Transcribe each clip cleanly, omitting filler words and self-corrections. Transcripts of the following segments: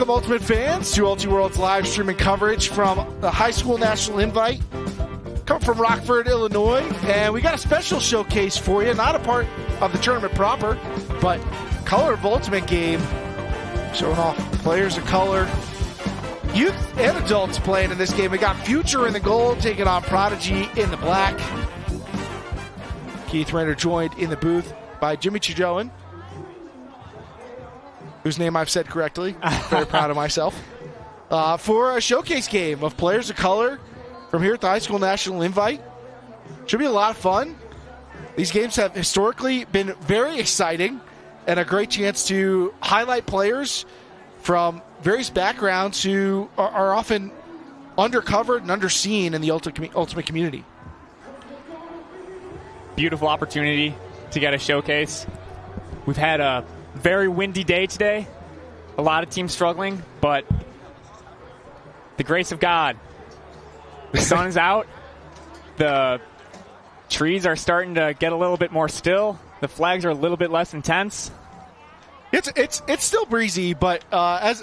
Welcome, Ultimate fans, to Ulti World's live streaming coverage from the High School National Invite. Come from Rockford, Illinois, and we got a special showcase for you. Not a part of the tournament proper, but Color of Ultimate game, showing off players of color, youth and adults playing in this game. We got Future in the gold, taking on Prodigy in the black. Keith Rayner joined in the booth by Jimmy Chijoan, whose name I've said correctly. Very proud of myself. For a showcase game of players of color from here at the High School National Invite. Should be a lot of fun. These games have historically been very exciting and a great chance to highlight players from various backgrounds who are often undercovered and underseen in the ultimate community. Beautiful opportunity to get a showcase. We've had a very windy day today. A lot of teams struggling, but the grace of God. The sun is out. The trees are starting to get a little bit more still. The flags are a little bit less intense. It's still breezy, but as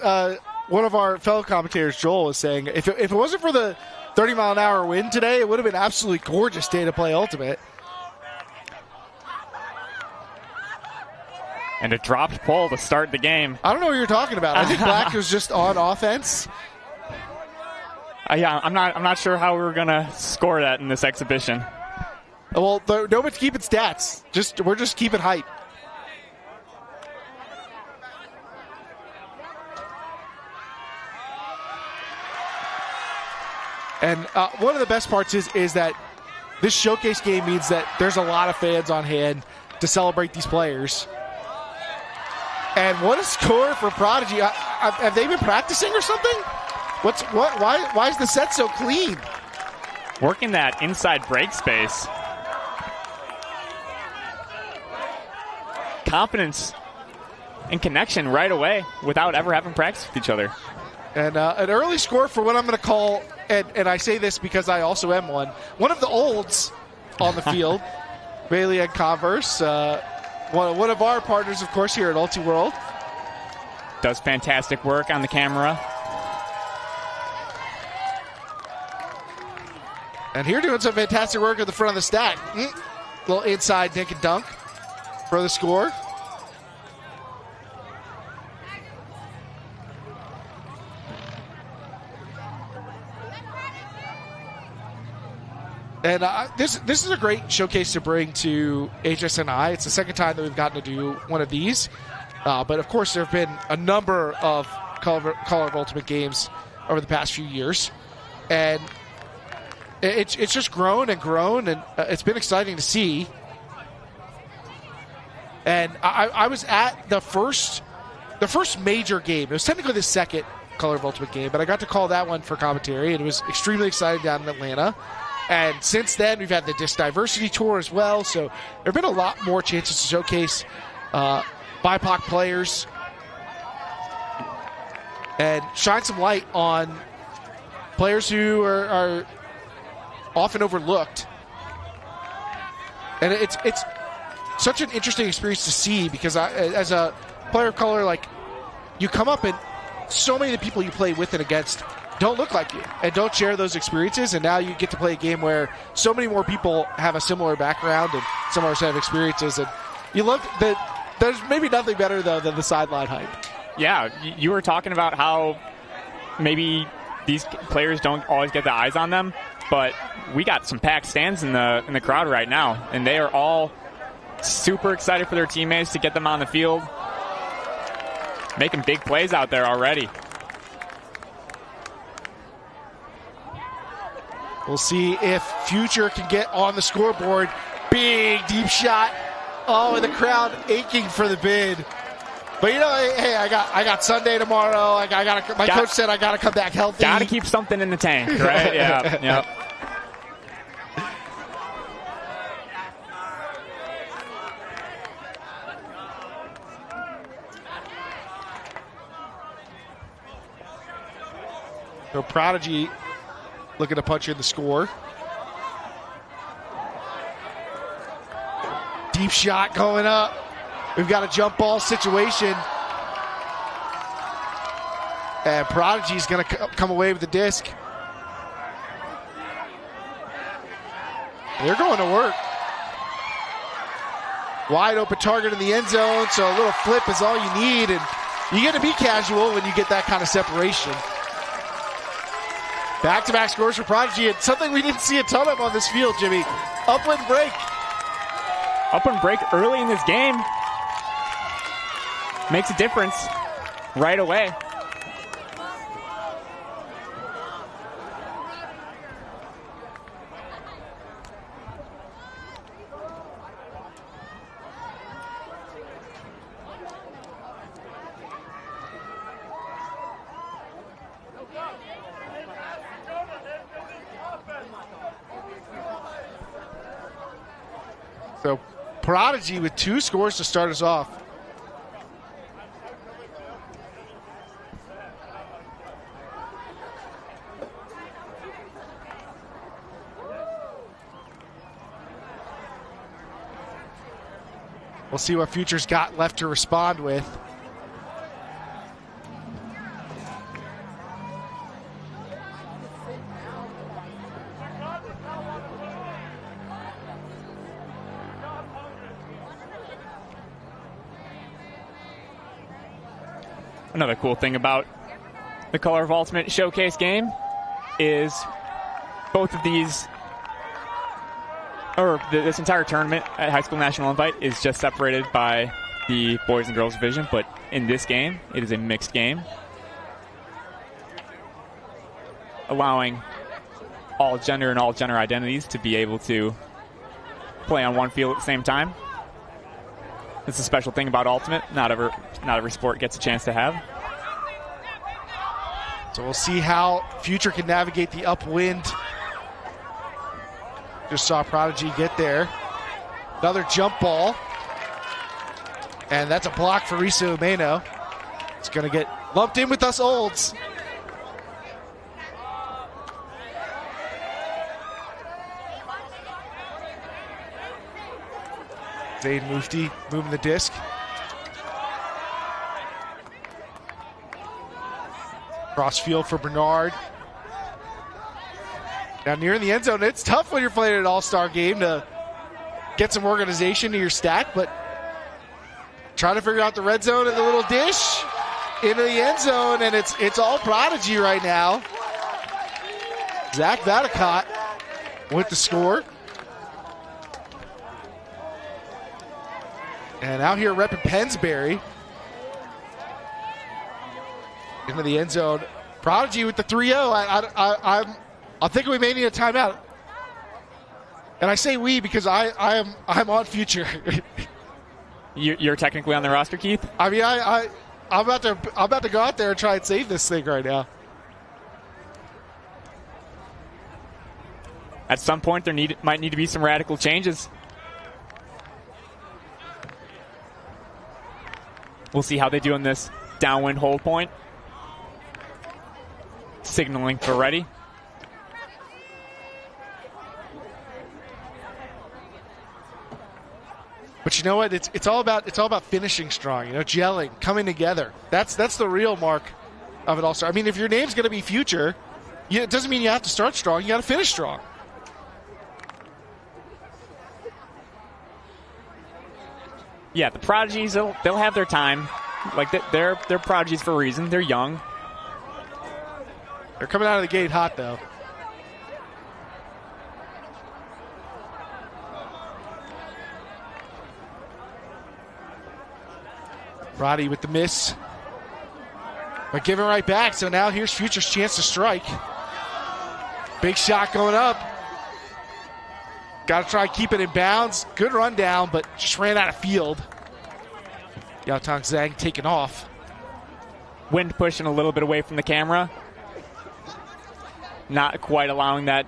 one of our fellow commentators, Joel, was saying, if it wasn't for the 30-mile-an-hour wind today, it would have been an absolutely gorgeous day to play Ultimate. And a dropped pole to start the game. I don't know what you're talking about. I think Black was just on offense. Yeah, I'm not sure how we're gonna score that in this exhibition. Well, nobody's keeping stats. We're just keeping hype. And one of the best parts is that this showcase game means that there's a lot of fans on hand to celebrate these players. And what a score for Prodigy. Have they been practicing or something? Why is the set so clean? Working that inside break space. Confidence and connection right away without ever having practiced with each other. And an early score for what I'm going to call, and I say this because I also am one of the olds on the field, Bailey and Converse. One of our partners, of course, here at Ulti World. Does fantastic work on the camera. And here doing some fantastic work at the front of the stack. Little inside dink and dunk for the score. And this is a great showcase to bring to HSNI. It's the second time that we've gotten to do one of these. But, of course, there have been a number of Color of Ultimate games over the past few years. And it's just grown, and it's been exciting to see. And I was at the first major game. It was technically the second Color of Ultimate game, but I got to call that one for commentary, and it was extremely exciting down in Atlanta. And since then, we've had the Disc Diversity Tour as well, so there have been a lot more chances to showcase BIPOC players and shine some light on players who are often overlooked. And it's such an interesting experience to see because as a player of color, like, you come up and so many of the people you play with and against don't look like you and don't share those experiences, and now you get to play a game where so many more people have a similar background and similar set of experiences, and you love that. There's maybe nothing better though than the sideline hype. Yeah, you were talking about how maybe these players don't always get the eyes on them, but we got some packed stands in the crowd right now, and they are all super excited for their teammates to get them on the field, making big plays out there already. We'll see if Future can get on the scoreboard. Big deep shot. Oh, and the crowd aching for the bid. But, you know, hey, I got Sunday tomorrow. My coach said I got to come back healthy. Got to keep something in the tank, right? Yeah. Yep. So Prodigy looking to punch in the score. Deep shot going up. We've got a jump ball situation. And Prodigy's going to come away with the disc. They're going to work. Wide open target in the end zone, so a little flip is all you need, and you get to be casual when you get that kind of separation. Back-to-back scores for Prodigy, and something we didn't see a ton of on this field, Jimmy. Upland break. Upland break early in this game makes a difference right away. So Prodigy with 2 scores to start us off. We'll see what Future's got left to respond with. Another cool thing about the Color of Ultimate Showcase game is both of these, or this entire tournament at High School National Invite is just separated by the boys and girls division, but in this game, it is a mixed game, allowing all gender and all gender identities to be able to play on one field at the same time. It's a special thing about Ultimate. Not every sport gets a chance to have. So we'll see how Future can navigate the upwind. Just saw Prodigy get there. Another jump ball. And that's a block for Risa Umeno. It's going to get lumped in with us olds. Zaid Mufti moving the disc. Cross field for Bernard. Now near in the end zone, it's tough when you're playing an all-star game to get some organization to your stack, but trying to figure out the red zone and the little dish into the end zone, and it's all Prodigy right now. Zach Vadicott with the score. And out here repping Pennsbury. Into the end zone. Prodigy with the 3-0. I'm thinking we may need a timeout. And I say we because I'm on Future. You're technically on the roster, Keith? I mean, I'm about to go out there and try and save this thing right now. At some point, there might need to be some radical changes. We'll see how they do on this downwind hold point. Signaling for ready. But you know what? It's all about finishing strong. You know, gelling, coming together. That's the real mark of an all-star. I mean, if your name's going to be Future, it doesn't mean you have to start strong. You got to finish strong. Yeah, the Prodigies, they'll have their time. Like they're Prodigies for a reason. They're young. They're coming out of the gate hot, though. Roddy with the miss. But giving right back, so now here's Future's chance to strike. Big shot going up. Got to try to keep it in bounds. Good run down, but just ran out of field. Yaotong Zhang taking off. Wind pushing a little bit away from the camera. Not quite allowing that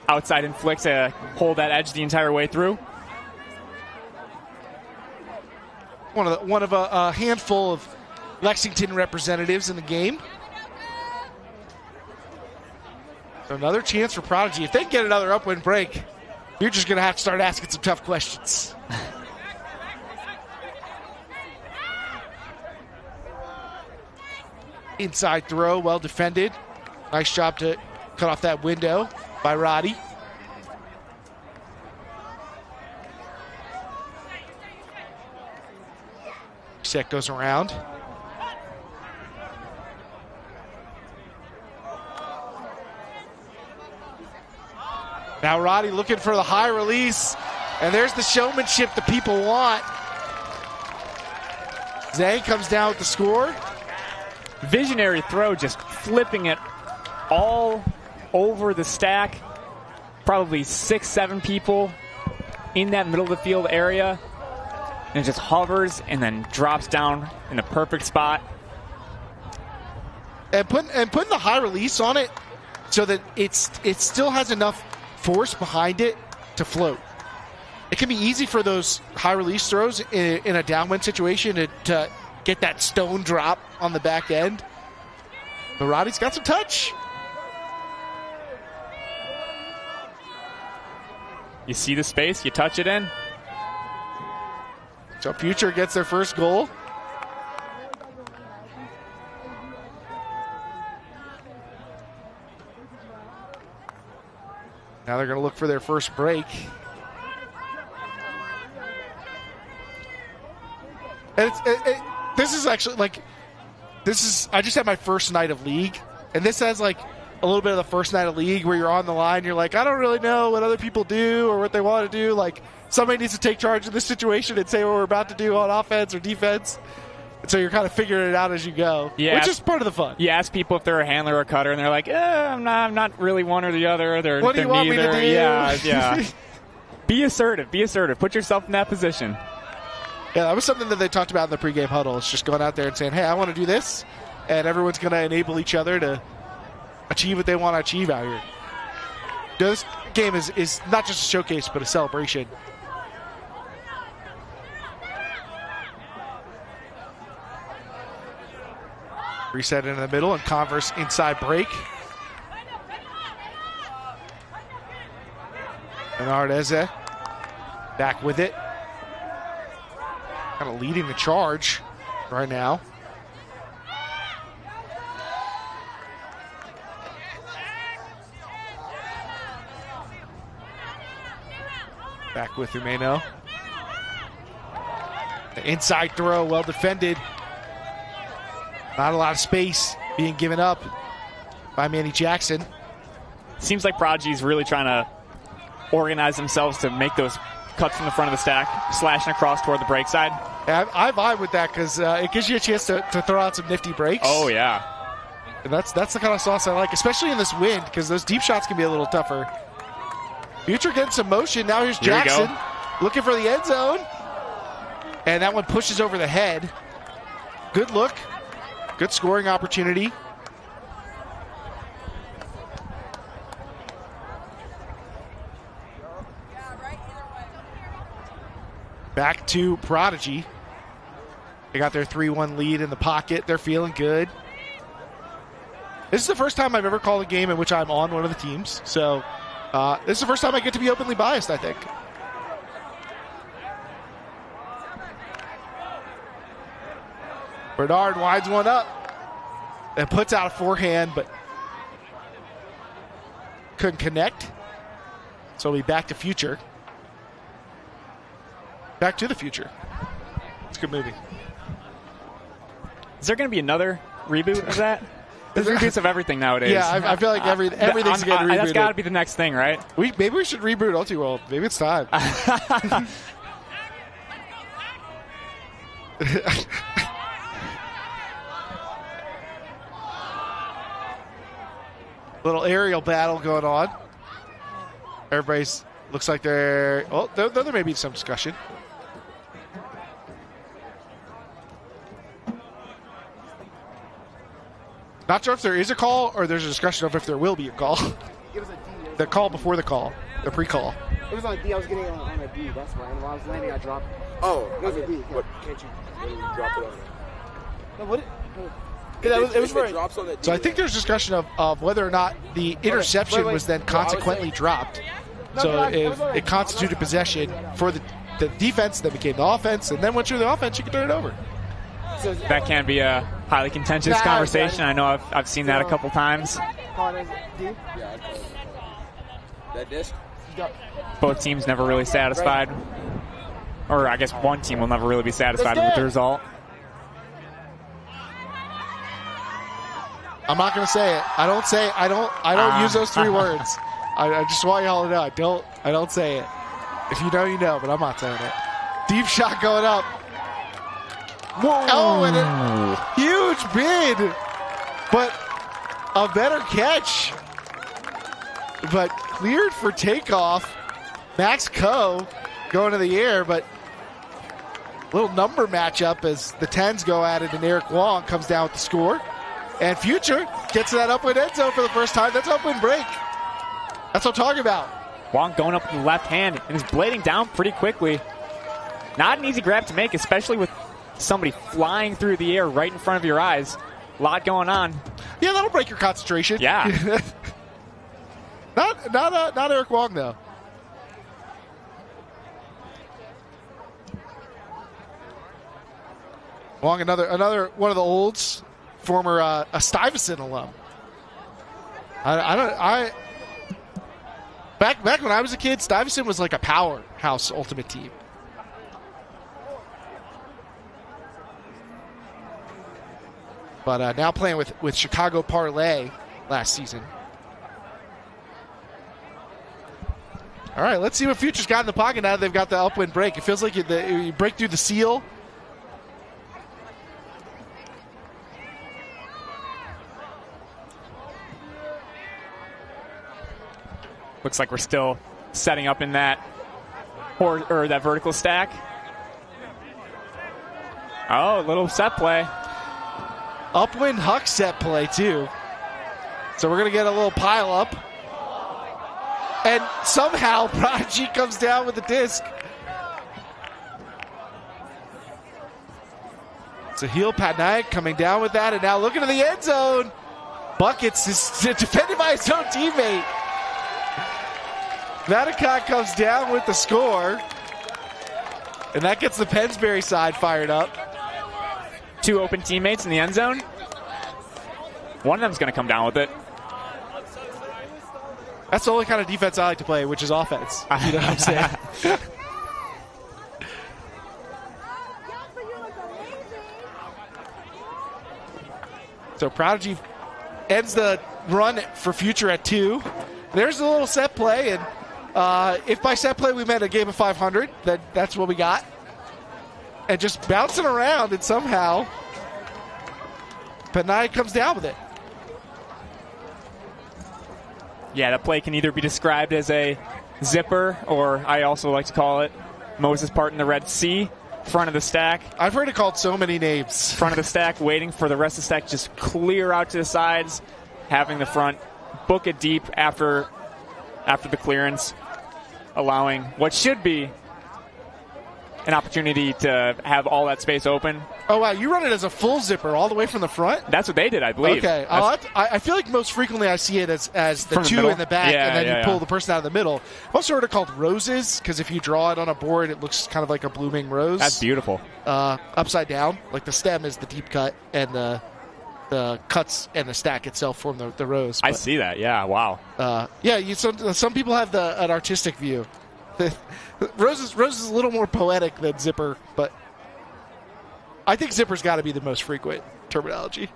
outside inflict to hold that edge the entire way through. One of a handful of Lexington representatives in the game. So another chance for Prodigy. If they get another upwind break, you're just going to have to start asking some tough questions. inside throw, well defended. Nice job to cut off that window by Roddy. Set goes around. Now Roddy looking for the high release, and there's the showmanship that people want. Zhang comes down with the score. Visionary throw, just flipping it all over the stack. Probably 6, 7 people in that middle of the field area. And it just hovers and then drops down in the perfect spot. And putting the high release on it so that it still has enough force behind it to float. It can be easy for those high release throws in a downwind situation to get that stone drop on the back end. But Roddy's got some touch. You see the space, you touch it in. So Future gets their first goal. Now they're going to look for their first break. And this is actually I just had my first night of league, and this has like a little bit of the first night of league where you're on the line, you're like, I don't really know what other people do or what they want to do. Like, somebody needs to take charge of this situation and say what we're about to do on offense or defense. And so you're kind of figuring it out as you go, which is part of the fun. You ask people if they're a handler or a cutter, and they're like, I'm not really one or the other. What do you want me to do? Yeah. Be assertive. Put yourself in that position. Yeah, that was something that they talked about in the pregame huddle. It's just going out there and saying, hey, I want to do this, and everyone's going to enable each other to achieve what they want to achieve out here. This game is not just a showcase, but a celebration. Reset in the middle, and Converse inside break. Bernard Eze back with it. Kind of leading the charge right now. Back with Umeno. The inside throw, well defended. Not a lot of space being given up by Manny Jackson. Seems like Prodigy's really trying to organize themselves to make those cuts from the front of the stack, slashing across toward the break side. Yeah, I vibe with that because it gives you a chance to throw out some nifty breaks. Oh, yeah. And that's the kind of sauce I like, especially in this wind, because those deep shots can be a little tougher. Future getting some motion. Now here's Jackson looking for the end zone. And that one pushes over the head. Good look. Good scoring opportunity. Back to Prodigy. They got their 3-1 lead in the pocket. They're feeling good. This is the first time I've ever called a game in which I'm on one of the teams. So this is the first time I get to be openly biased, I think. Bernard winds one up and puts out a forehand, but couldn't connect. So we back to Future. Back to the Future. It's a good movie. Is there going to be another reboot of that? There's reboots of everything nowadays. Yeah, I feel like everything's getting rebooted. That's got to be the next thing, right? Maybe we should reboot Ultiworld. Maybe it's time. Little aerial battle going on. Everybody's looks like they're... Oh, there may be some discussion. Not sure if there is a call or there's a discussion of if there will be a call. It was a D. The call before the call. The pre-call. It was on a D. I was getting on a D. That's why. And while I was landing, I dropped. Oh, it was a D. But can't you drop it on there? No, what? It was right. Drops on the D. So I think there's discussion of whether or not the interception was then consequently dropped. So if it constituted possession for the defense, then became the offense, and then once you're the offense, you can turn it over. that can be a highly contentious conversation. I know I've seen that a couple times. That disc? Both teams never really satisfied. Or I guess one team will never really be satisfied with the result. I'm not going to say it. I don't use those 3 words. I just want y'all to know. I don't say it. If you know, you know, but I'm not saying it. Deep shot going up. Whoa. Oh, and a huge bid. But a better catch. But cleared for takeoff. Max Coe going to the air, but little number matchup as the 10s go at it, and Eric Wong comes down with the score. And Future gets to that upwind end zone for the first time. That's upwind break. That's what I'm talking about. Wong going up with the left hand and is blading down pretty quickly. Not an easy grab to make, especially with somebody flying through the air right in front of your eyes. A lot going on. Yeah, that'll break your concentration. Yeah. Not Eric Wong, though. Wong, another one of the olds, former a Stuyvesant alum. Back when I was a kid, Stuyvesant was like a powerhouse ultimate team. But now playing with Chicago Parlay last season. All right, let's see what Future's got in the pocket now that they've got the upwind break. It feels like you break through the seal. Looks like we're still setting up in that or that vertical stack. Oh, a little set play. Upwind huck set play, too. So we're going to get a little pile up. And somehow Prodigy comes down with the disc. So heel Patnaik coming down with that, and now looking to the end zone. Buckets is defended by his own teammate. Madicott comes down with the score. And that gets the Pennsbury side fired up. 2 open teammates in the end zone. One of them's going to come down with it. That's the only kind of defense I like to play, which is offense. You know what I'm saying? So Prodigy ends the run for Future at 2. There's a little set play, and if by set play we meant a game of 500, then that's what we got. And just bouncing around, and somehow Panay comes down with it. Yeah, that play can either be described as a zipper, or I also like to call it Moses parting the Red Sea. Front of the stack. I've heard it called so many names. Front of the stack, waiting for the rest of the stack just clear out to the sides, having the front book it deep after the clearance, allowing what should be an opportunity to have all that space open. Oh, wow. You run it as a full zipper all the way from the front? That's what they did, I believe. Okay. I feel like most frequently I see it as the 2 in the back, and then you pull the person out of the middle. I've also heard it called roses, because if you draw it on a board, it looks kind of like a blooming rose. That's beautiful. Upside down. Like the stem is the deep cut, and the cuts and the stack itself form the rose. But, I see that. Yeah, wow. Some people have an artistic view. Rose is a little more poetic than zipper, but I think zipper's got to be the most frequent terminology.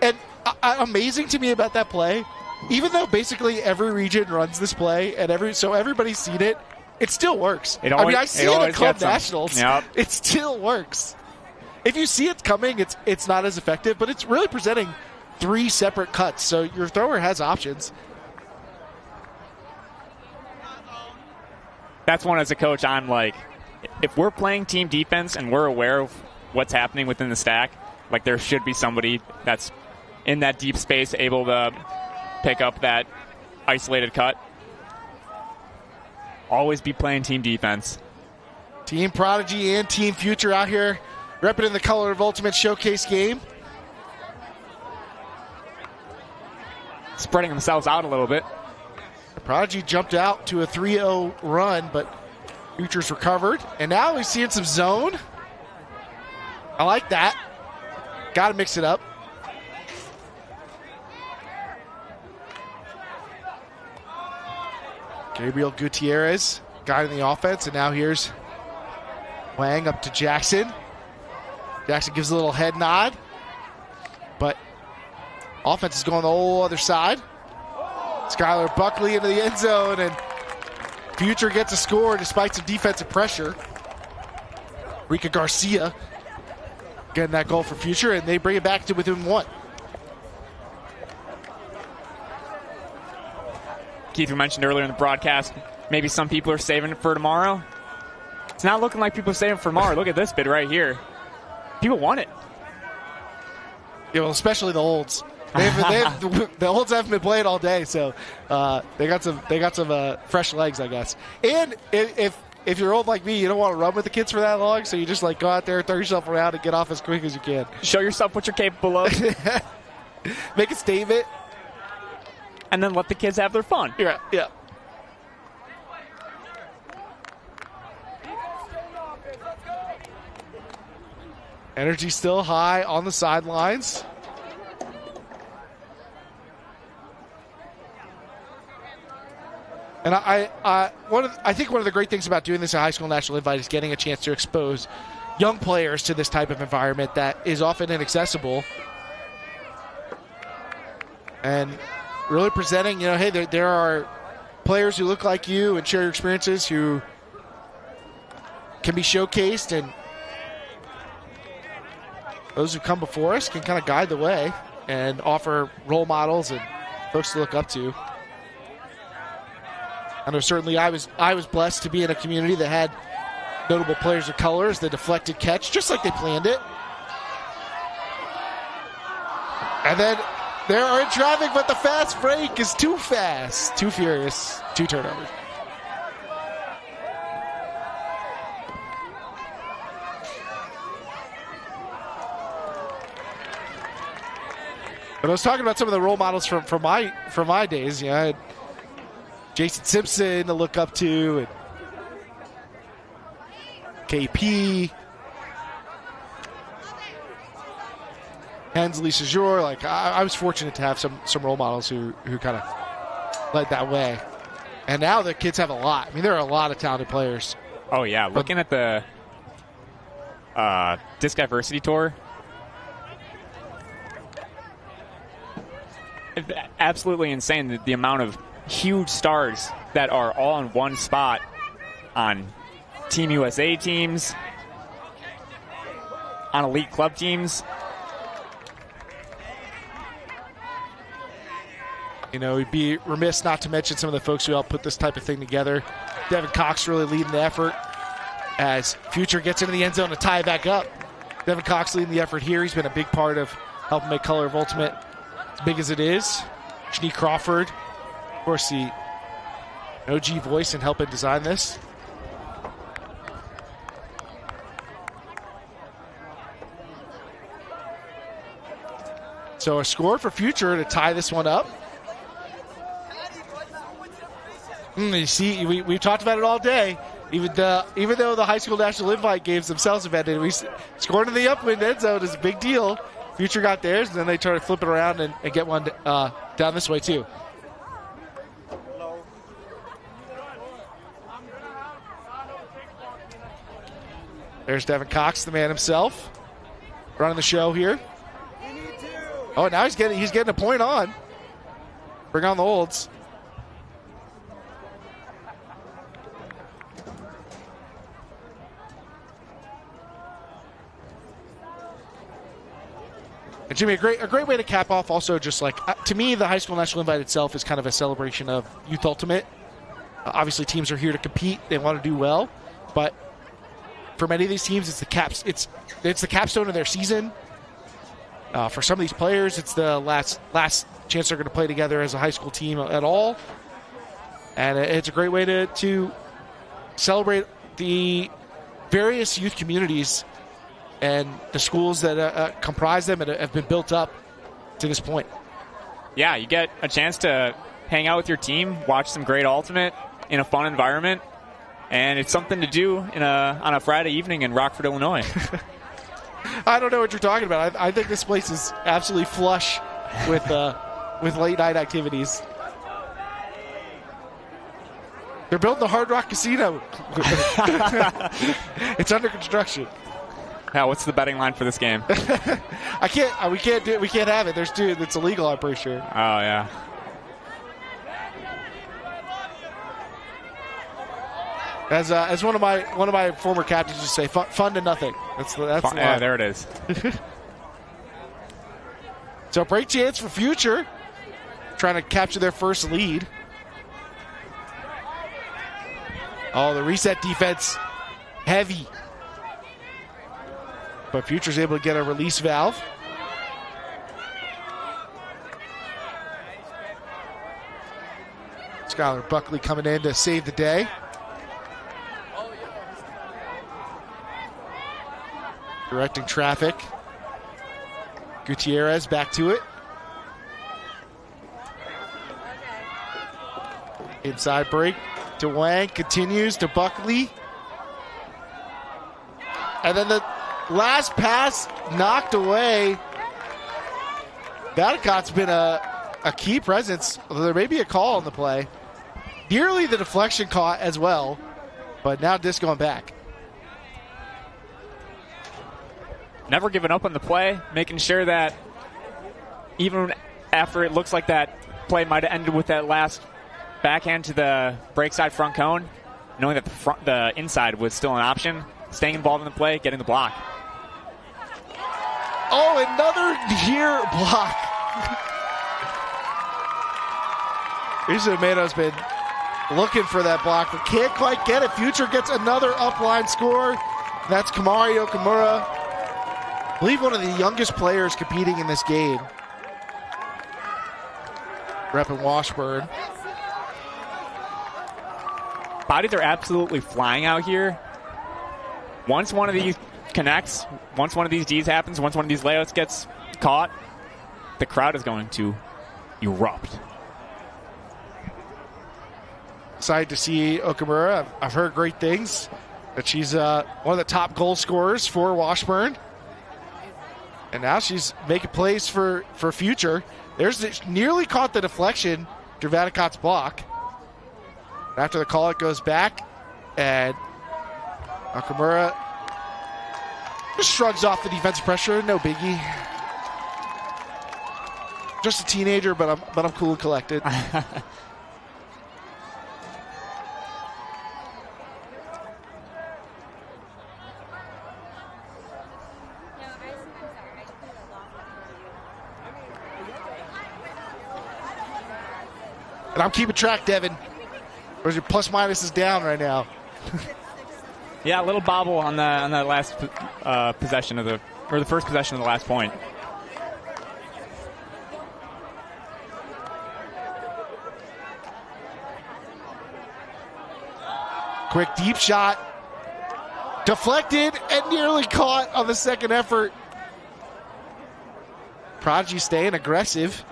And amazing to me about that play, even though basically every region runs this play and everybody's seen it, it still works. I see it at Club Nationals. Yep. It still works. If you see it coming, it's not as effective, but it's really presenting 3 separate cuts, so your thrower has options. That's one as a coach, I'm like, if we're playing team defense and we're aware of what's happening within the stack, like there should be somebody that's in that deep space able to pick up that isolated cut. Always be playing team defense. Team Prodigy and Team Future out here repping in the color of Ultimate Showcase game. Spreading themselves out a little bit. Prodigy jumped out to a 3-0 run, but Future's recovered. And now he's seeing some zone. I like that. Got to mix it up. Gabriel Gutierrez guiding the offense, and now here's Wang up to Jackson. Jackson gives a little head nod, but offense is going the whole other side. Skylar Buckley into the end zone, and Future gets a score despite some defensive pressure. Rika Garcia getting that goal for Future, and they bring it back to within one. Keith, you mentioned earlier in the broadcast, maybe some people are saving it for tomorrow. It's not looking like people are saving it for tomorrow. Look at this bid right here. People want it. Yeah, well, especially the Olds. The Olds haven't been playing all day, so they got some fresh legs, I guess. And if you're old like me, you don't want to run with the kids for that long, so you just like go out there, throw yourself around, and get off as quick as you can. Show yourself what you're capable of. Make a statement. And then let the kids have their fun. Yeah. Energy still high on the sidelines. And I think one of the great things about doing this at High School National Invite is getting a chance to expose young players to this type of environment that is often inaccessible. And really presenting, hey, there are players who look like you and share your experiences who can be showcased, and those who come before us can kind of guide the way and offer role models and folks to look up to. I know certainly I was blessed to be in a community that had notable players of colors, the deflected catch, just like they planned it. And then they are in traffic, but the fast break is too fast, too furious, 2 turnovers. But I was talking about some of the role models from my days. I had Jason Simpson to look up to, and KP, Hensley Sejour. Like I was fortunate to have some role models who kind of led that way. And now the kids have a lot. I mean, there are a lot of talented players. Oh yeah, looking at the Disc Diversity Tour, absolutely insane the amount of huge stars that are all in one spot on Team USA teams, on elite club teams. We'd be remiss not to mention some of the folks who helped put this type of thing together. Devin Cox really leading the effort as Future gets into the end zone to tie it back up. Devin Cox leading the effort here. He's been a big part of helping make Color of Ultimate as big as it is. Janee Crawford, of course, the OG voice in helping design this. So a score for Future to tie this one up. You see, we've talked about it all day. Even though the High School National Invite games themselves have ended, we scored in the upwind end zone is a big deal. Future got theirs, and then they try to flip it around and get one down this way too. There's Devin Cox, the man himself, running the show here. Oh, now he's getting a point on. Bring on the Olds. And Jimmy, a great way to cap off. Also, just like to me, the High School National Invite itself is kind of a celebration of Youth Ultimate. Obviously, teams are here to compete; they want to do well. But for many of these teams, it's the capstone of their season. For some of these players, it's the last chance they're going to play together as a high school team at all. And it's a great way to celebrate the various youth communities and the schools that comprise them and have been built up to this point. Yeah, you get a chance to hang out with your team, watch some great Ultimate in a fun environment, and it's something to do on a Friday evening in Rockford, Illinois. I don't know what you're talking about. I think this place is absolutely flush with late night activities. They're building the Hard Rock Casino. It's under construction. Now, what's the betting line for this game? We can't do it. We can't have it. It's illegal, I'm pretty sure. Oh yeah. As one of my former captains used to say, fun to nothing. That's the line. There it is. So break chance for Future, trying to capture their first lead. Oh, the reset defense, heavy. But Future's able to get a release valve. Skylar Buckley coming in to save the day. Directing traffic. Gutierrez back to it. Inside break to Wang. Continues to Buckley. And then the last pass knocked away. Vaticott's been a key presence, although there may be a call on the play. Nearly the deflection caught as well, but now disc going back. Never giving up on the play, making sure that even after it looks like that play might have ended with that last backhand to the break side front cone, knowing that the inside was still an option, staying involved in the play, getting the block. Oh, another near block. Izumato's been looking for that block, but can't quite get it. Future gets another upline score. That's Kamari Okamura. I believe one of the youngest players competing in this game. Repping Washburn. Bodies are absolutely flying out here. Once one of these connects, once one of these Ds happens, once one of these layouts gets caught, the crowd is going to erupt. Excited to see Okamura. I've heard great things, that she's one of the top goal scorers for Washburn. And now she's making plays for Future. Nearly caught the deflection through Vaticott's block. After the call, it goes back, and Okamura just shrugs off the defensive pressure. No biggie. Just a teenager, but I'm cool and collected. And I'm keeping track, Devin. Where's your plus minus is down right now? Yeah, a little bobble on the last possession of the first possession of the last point. Quick deep shot. Deflected and nearly caught on the second effort. Prodigy staying aggressive.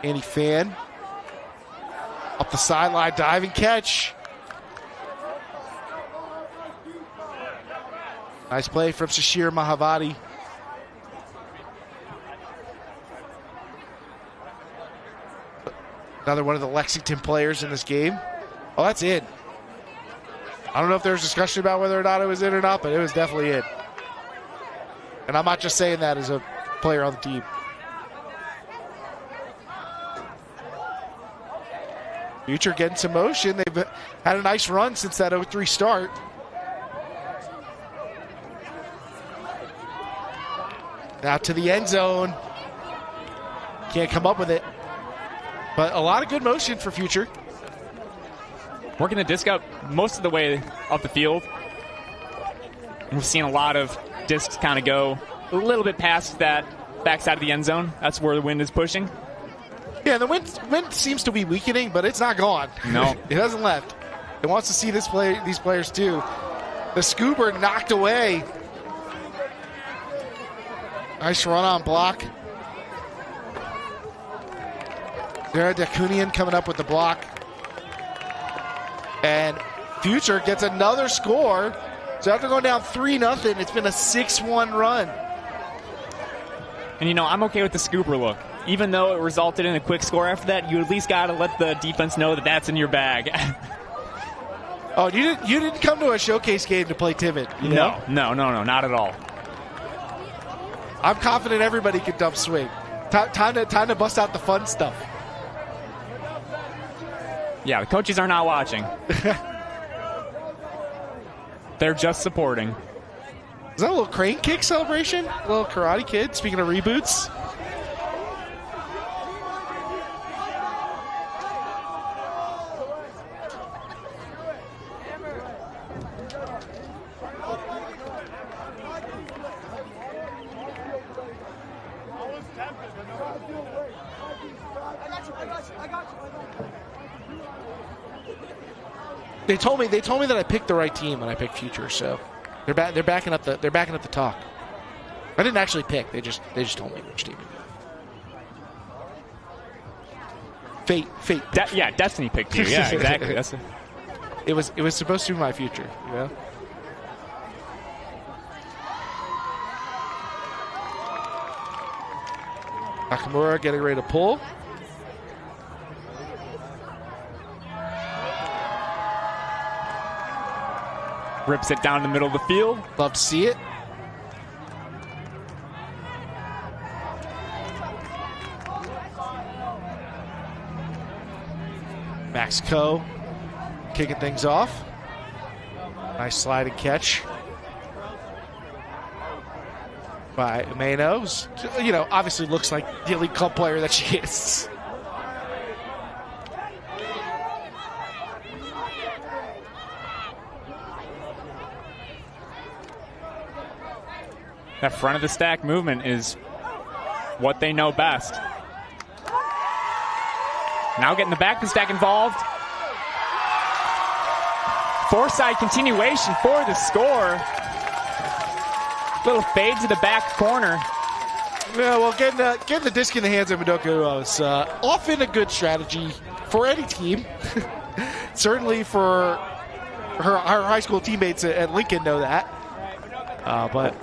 Andy Fan. Up the sideline, diving catch. Nice play from Shashir Mahavadi. Another one of the Lexington players in this game. Oh, that's in. I don't know if there was discussion about whether or not it was in or not, but it was definitely in. And I'm not just saying that as a player on the team. Future getting some motion. They've had a nice run since that 0-3 start. Now to the end zone. Can't come up with it. But a lot of good motion for Future. Working the disc up most of the way up the field. We've seen a lot of discs kind of go a little bit past that backside of the end zone. That's where the wind is pushing. Yeah, the wind seems to be weakening, but it's not gone. No. It hasn't left. It wants to see these players too. The Scoober knocked away. Nice run on block. Zara Dakunian coming up with the block. And Future gets another score So after going down 3-0, it's been a 6-1 run. And, you know, I'm okay with the scooper look. Even though it resulted in a quick score after that, you at least got to let the defense know that that's in your bag. Oh, you didn't come to a showcase game to play timid, you know? No, not at all. I'm confident everybody can dump swing. Time to bust out the fun stuff. Yeah, the coaches are not watching. They're just supporting. Is that a little crane kick celebration? A little Karate Kid, speaking of reboots? They told me that I picked the right team when I picked Future, so they're backing up the talk. I didn't actually pick; they just told me which team. Fate. Yeah, Destiny picked you. Yeah, exactly. It was supposed to be my future, you know. Nakamura getting ready to pull. Rips it down the middle of the field. Love to see it. Max Coe kicking things off. Nice sliding catch by Umeno. You know, obviously looks like the Elite Club player that she is. That front of the stack movement is what they know best. Now getting the back of the stack involved. Four-side continuation for the score. Little fade to the back corner. Yeah, well, getting the disc in the hands of Madoka is often a good strategy for any team. Certainly for her high school teammates at Lincoln know that. But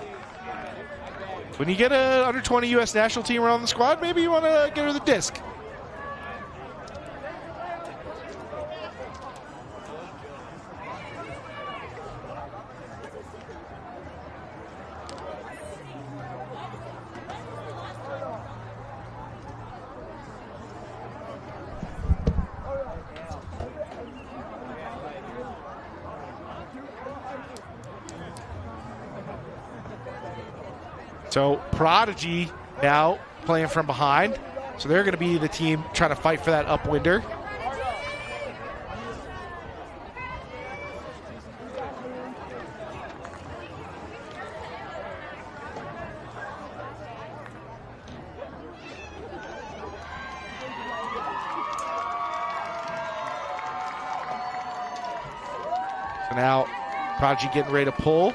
when you get an under-20 U.S. national team around the squad, maybe you want to get her the disc. So Prodigy now playing from behind. So they're going to be the team trying to fight for that upwinder. So now Prodigy getting ready to pull.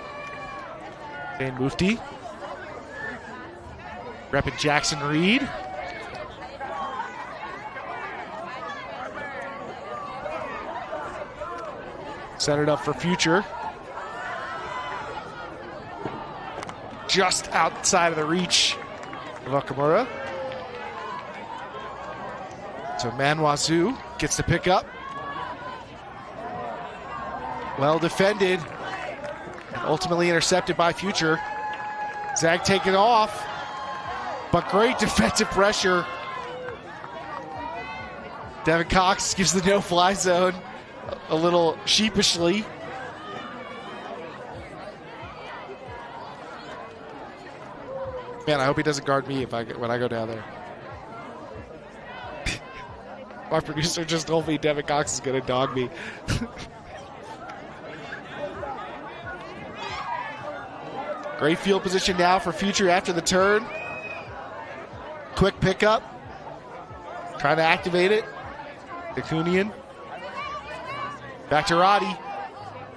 Dane Mufti. Repping Jackson Reed. Set it up for Future. Just outside of the reach of Nakamura. So Manwazu gets the pick up. Well defended. And ultimately intercepted by Future. Zag taking off. But great defensive pressure. Devin Cox gives the no-fly zone a little sheepishly. Man, I hope he doesn't guard me when I go down there. My producer just told me Devin Cox is going to dog me. Great field position now for Future after the turn. Quick pickup. Trying to activate it. Akunian. Back to Roddy.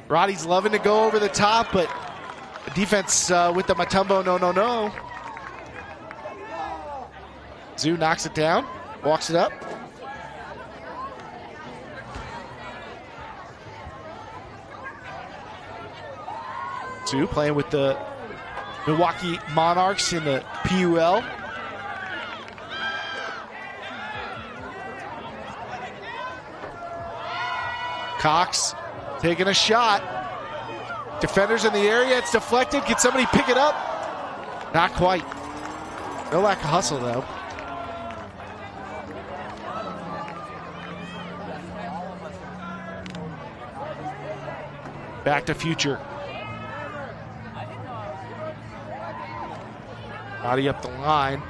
Roddy's loving to go over the top, but the defense with the Matumbo, no. Zoo knocks it down. Walks it up. Sue playing with the Milwaukee Monarchs in the PUL. Cox taking a shot. Defenders in the area. It's deflected. Can somebody pick it up? Not quite. No lack of hustle, though. Back to Future. Body up the line.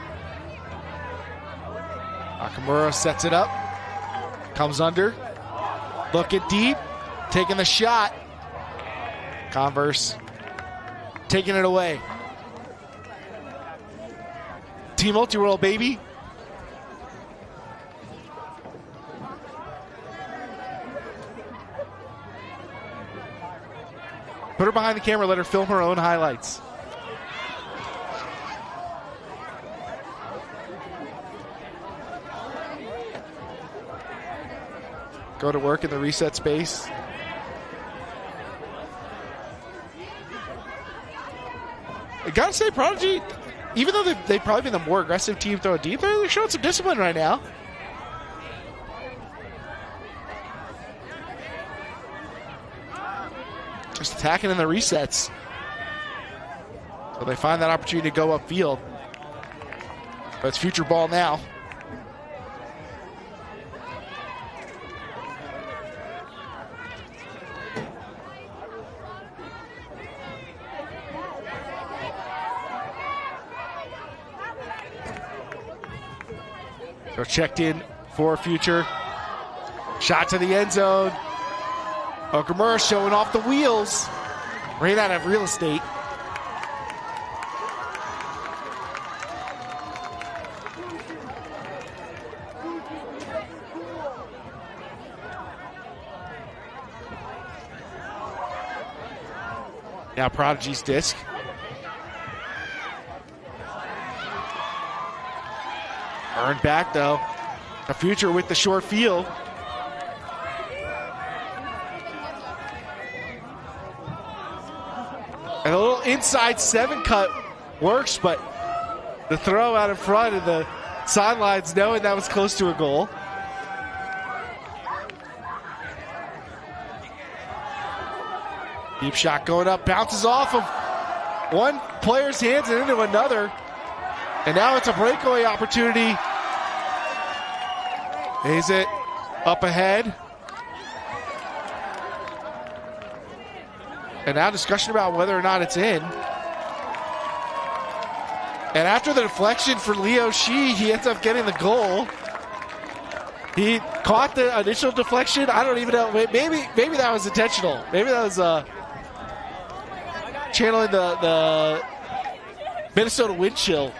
Nakamura sets it up. Comes under. Looking deep. Taking the shot. Converse taking it away. Team Multi-World, baby. Put her behind the camera. Let her film her own highlights. Go to work in the reset space. I gotta say, Prodigy, even though they've probably been the more aggressive team throwing deep, they're showing some discipline right now. Just attacking in the resets. So they find that opportunity to go upfield. But it's Future ball now. So checked in for Future. Shot to the end zone. Okamura showing off the wheels. Ran out of real estate. Now Prodigy's disc. Earned back, though. A Future with the short field. And a little inside 7 cut works, but the throw out in front of the sidelines, knowing that was close to a goal. Deep shot going up, bounces off of one player's hands and into another. And now it's a breakaway opportunity. Is it up ahead? And now discussion about whether or not it's in. And after the deflection for Leo Shi, he ends up getting the goal. He caught the initial deflection. I don't even know. Maybe that was intentional. Maybe that was channeling the Minnesota wind chill.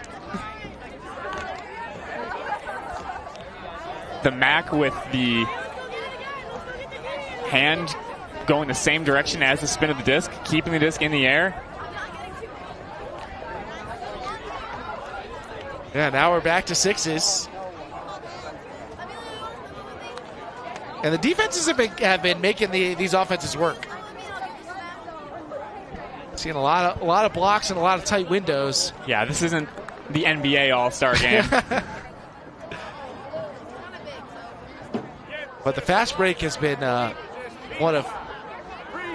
The Mac with the hand going the same direction as the spin of the disc, keeping the disc in the air. Yeah, now we're back to 6s. And the defenses have been making these offenses work. Seeing a lot of blocks and a lot of tight windows. Yeah, this isn't the NBA All-Star game. But the fast break has been one of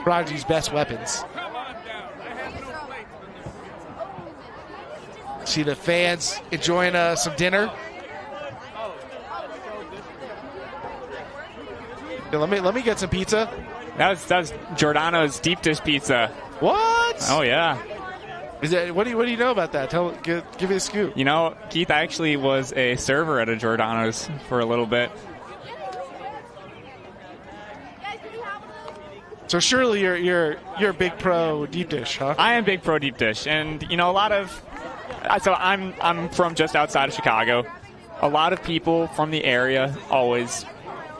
Prodigy's best weapons. See the fans enjoying some dinner. Yeah, let me get some pizza. That was Giordano's deep dish pizza. What? Oh yeah. Is that what do you know about that? Give me a scoop. You know, Keith, I actually was a server at a Giordano's for a little bit. So surely you're a big pro deep dish, huh? I am big pro deep dish, and you know a lot of. So I'm from just outside of Chicago. A lot of people from the area always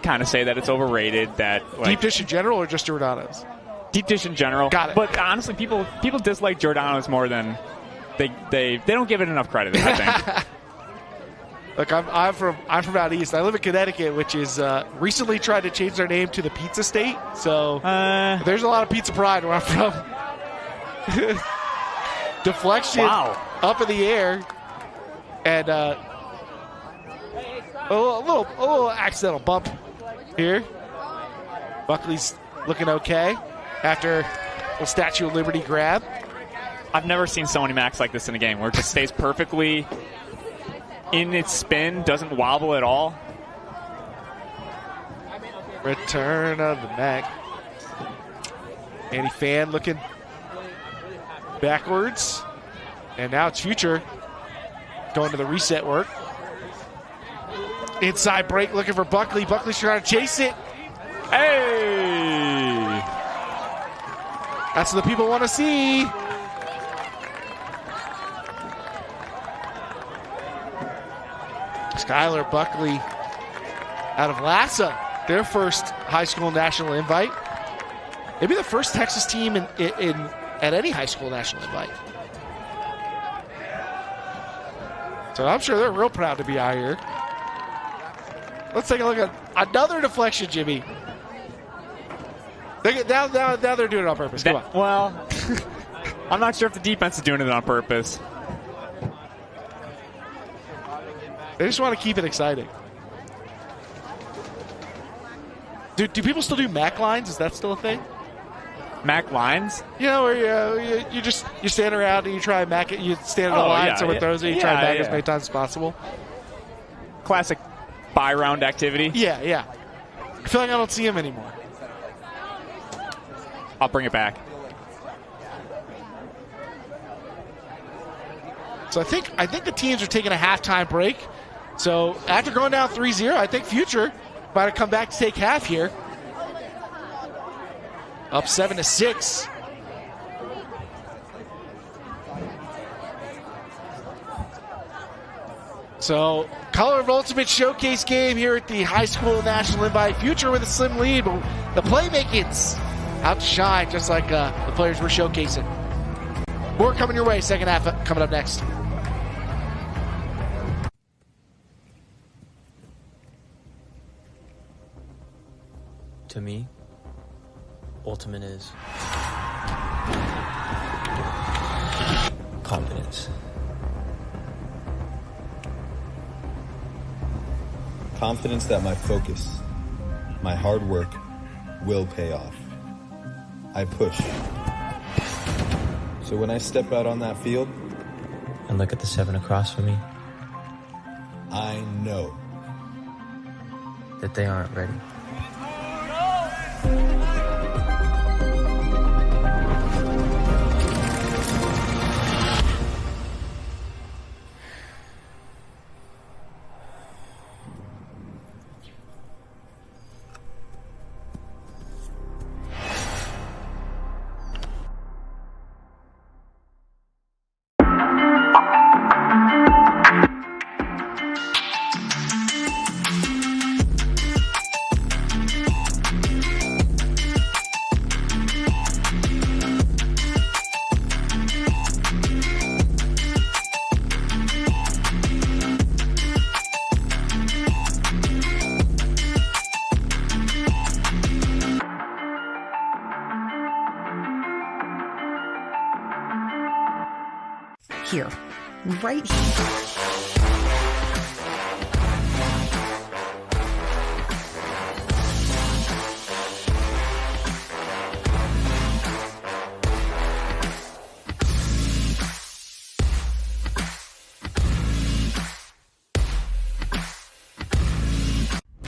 kind of say that it's overrated. That deep dish in general, or just Giordano's? Deep dish in general. Got it. But honestly, people dislike Giordano's more than they don't give it enough credit, I think. Look, I'm from out east. I live in Connecticut, which is recently tried to change their name to the Pizza State. So there's a lot of pizza pride where I'm from. Deflection up in the air. And a little accidental bump here. Buckley's looking okay after a little Statue of Liberty grab. I've never seen so many Macs like this in a game where it just stays perfectly in its spin, doesn't wobble at all. Return of the Mac. Andy Fan looking backwards. And now it's Future going to the reset work. Inside break looking for Buckley. Buckley's trying to chase it. Hey! That's what the people want to see. Skylar Buckley out of Lassa, their first high school national invite. Maybe the first Texas team in at any high school national invite. So I'm sure they're real proud to be out here. Let's take a look at another deflection, Jimmy. Now they're doing it on purpose. Come on. Well, I'm not sure if the defense is doing it on purpose. They just want to keep it exciting. Do people still do Mac lines? Is that still a thing? Mac lines? You know, where you stand around and you try and Mac it. You stand in a line, someone throws it, you try and Mac it as many times as possible. Classic buy round activity. Yeah. I feel like I don't see him anymore. I'll bring it back. So I think the teams are taking a halftime break. So after going down 3-0, I think Future might have come back to take half here. Up 7-6. So Color of Ultimate Showcase game here at the High School National Invite. Future with a slim lead, but the playmaking's out to shine, just like the players we're showcasing. More coming your way. Second half coming up next. To me, ultimate is confidence. Confidence that my focus, my hard work will pay off. I push. So when I step out on that field And look at the 7 across from me, I know that they aren't ready. Here, right here.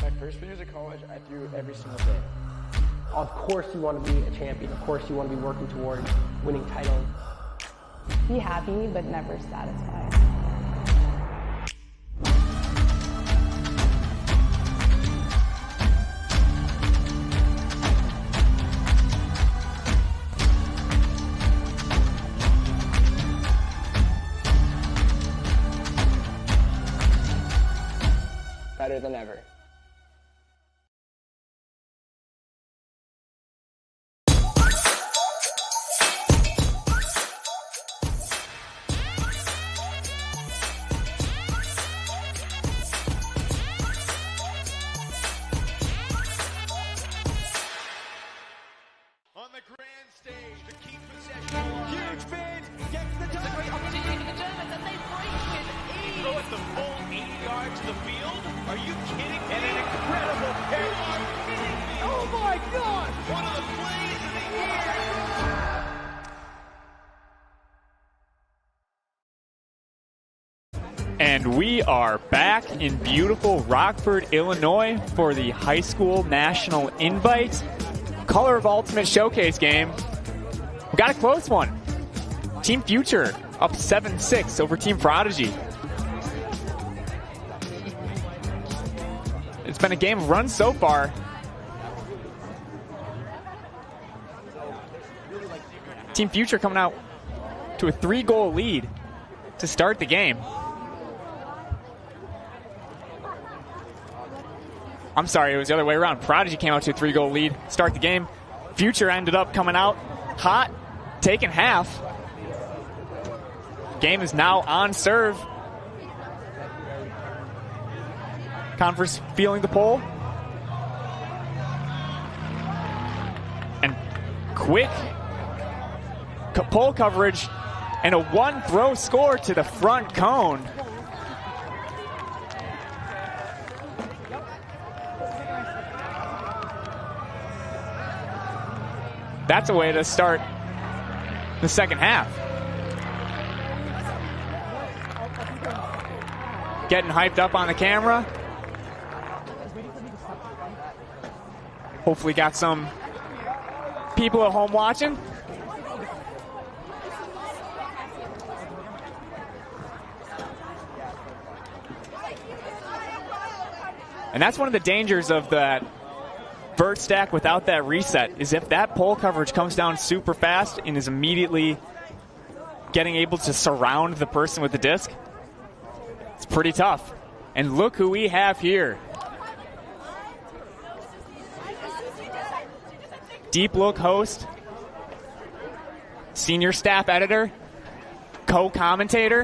My first few years of college, I threw every single day. Of course you want to be a champion. Of course you want to be working towards winning titles. Be happy, but never satisfied. Better than ever. On the grand stage to keep possession. And we are back in beautiful Rockford, Illinois for the high school national invite Color of Ultimate showcase game. We got a close one. Team Future up 7-6 over Team Prodigy. It's been a game of runs so far. Team Future coming out to a 3-goal lead to start the game. I'm sorry, it was the other way around. Prodigy came out to a 3-goal lead to start the game. Future ended up coming out hot, taking half. Game is now on serve. Converse feeling the pull. And quick pull coverage and a 1-throw score to the front cone. That's a way to start the second half. Getting hyped up on the camera. Hopefully got some people at home watching. And that's one of the dangers of that vert stack without that reset, is if that pole coverage comes down super fast and is immediately getting able to surround the person with the disc, it's pretty tough. And look who we have here. Deep Look host, senior staff editor, co-commentator,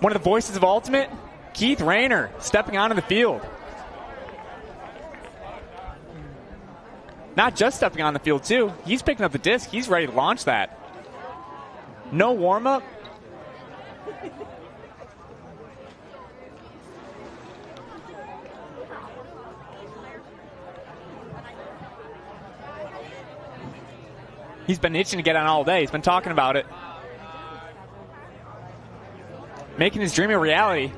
one of the voices of Ultimate, Keith Rayner, stepping onto the field. Not just stepping on the field, too. He's picking up the disc. He's ready to launch that. No warm-up. He's been itching to get on all day. He's been talking about it. Making his dream a reality.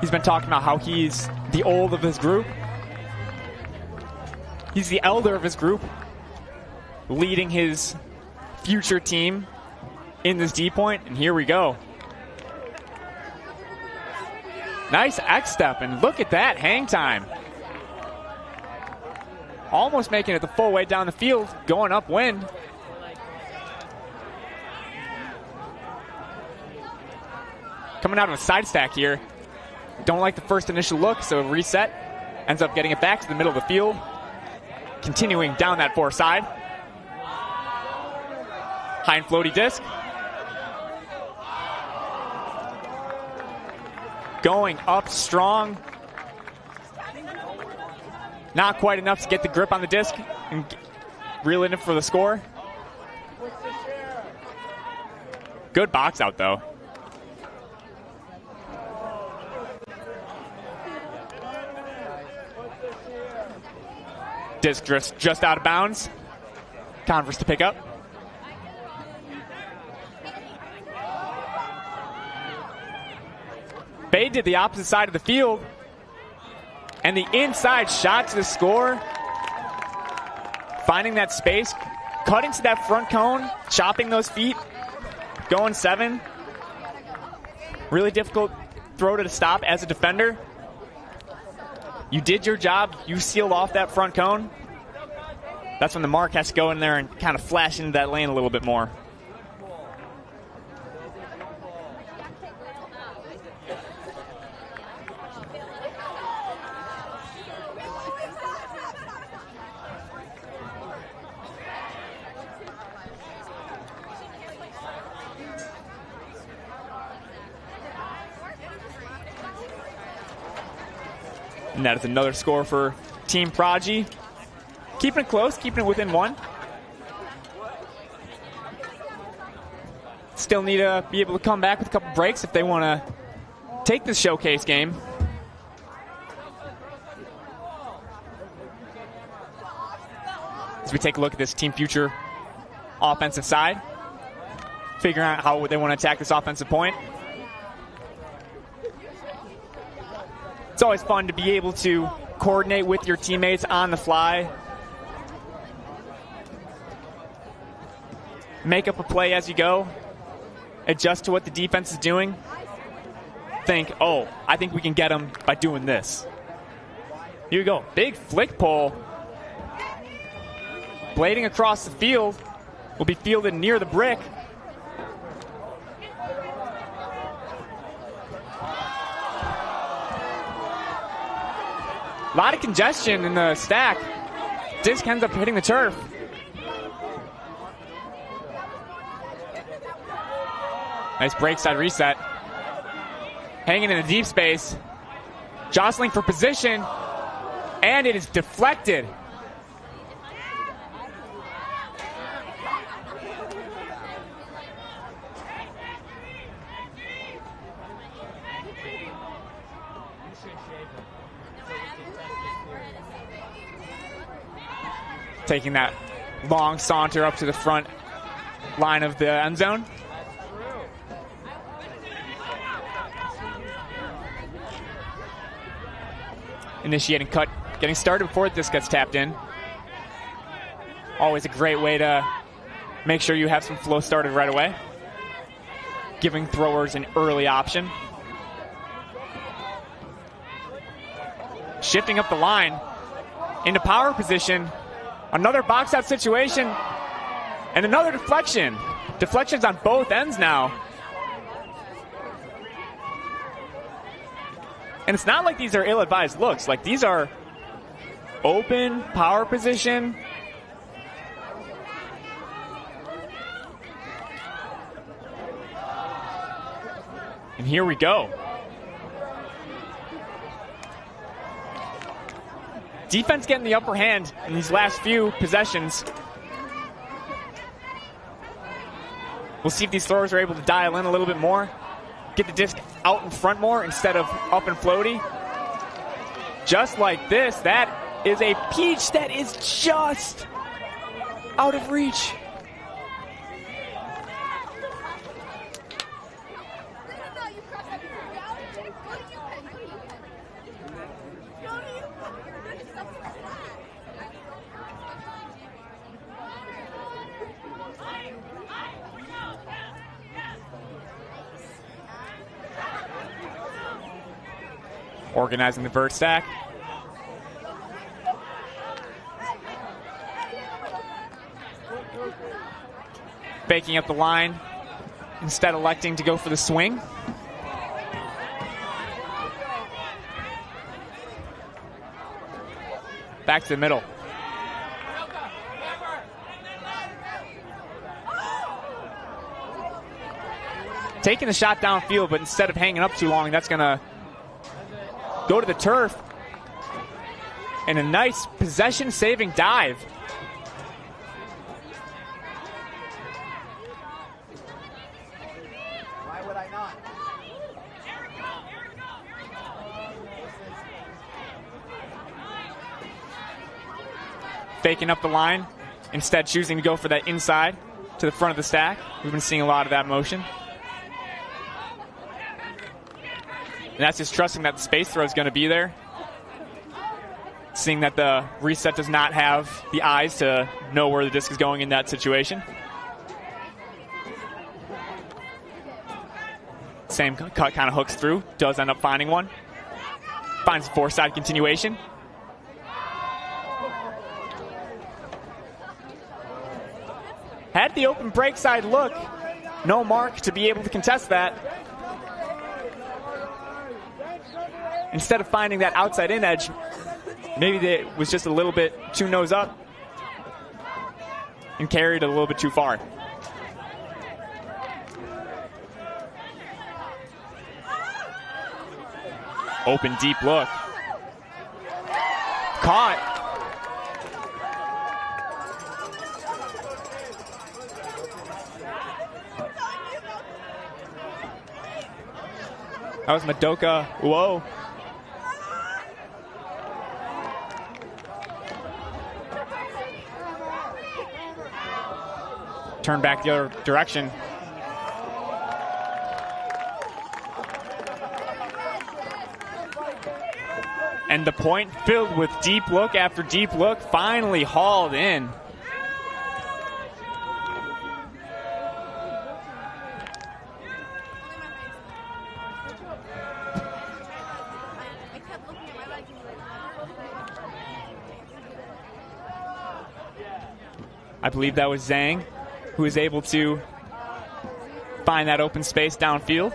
He's been talking about how he's the old of his group. He's the elder of his group, leading his future team in this D-point, and here we go. Nice X-step, and look at that hang time. Almost making it the full way down the field, going upwind. Coming out of a side stack here. Don't like the first initial look, so reset. Ends up getting it back to the middle of the field. Continuing down that far side. High and floaty disc. Going up strong. Not quite enough to get the grip on the disc and reel it in for the score. Good box out, though. Disc just out of bounds. Converse to pick up. Bay did the opposite side of the field. And the inside shot to the score. Finding that space. Cutting to that front cone. Chopping those feet. Going 7. Really difficult throw to stop as a defender. You did your job. You sealed off that front cone. That's when the mark has to go in there and kind of flash into that lane a little bit more. And that is another score for Team Prodigy. Keeping it close, keeping it within 1. Still need to be able to come back with a couple breaks if they want to take this showcase game. As we take a look at this Team Future offensive side, figuring out how they want to attack this offensive point. It's always fun to be able to coordinate with your teammates on the fly. Make up a play as you go. Adjust to what the defense is doing. Think, oh, I think we can get them by doing this. Here we go. Big flick pull. Blading across the field. Will be fielded near the brick. A lot of congestion in the stack. Disc ends up hitting the turf. Nice break side reset. Hanging in the deep space. Jostling for position. And it is deflected. Taking that long saunter up to the front line of the end zone. Initiating cut, getting started before this gets tapped in. Always a great way to make sure you have some flow started right away. Giving throwers an early option. Shifting up the line into power position. Another box out situation and another deflection. Deflections on both ends now. And it's not like these are ill-advised looks. Like, these are open power position. And here we go. Defense getting the upper hand in these last few possessions. We'll see if these throwers are able to dial in a little bit more. Get the disc out in front more instead of up and floaty. Just like this, that is a peach that is just out of reach. Organizing the vert stack. Baking up the line, instead electing to go for the swing. Back to the middle. Taking the shot downfield, but instead of hanging up too long, that's going to go to the turf. And a nice possession-saving dive. Why would I not? Faking up the line, instead choosing to go for that inside to the front of the stack. We've been seeing a lot of that motion. And that's just trusting that the space throw is going to be there. Seeing that the reset does not have the eyes to know where the disc is going in that situation. Same cut kind of hooks through. Does end up finding one. Finds the four-side continuation. Had the open break side look. No mark to be able to contest that. Instead of finding that outside in edge, maybe it was just a little bit too nose up and carried it a little bit too far. Open deep look. Caught. That was Madoka. Whoa. turn back the other direction. And the point filled with deep look after deep look, finally hauled in. I believe that was Zhang who was able to find that open space downfield.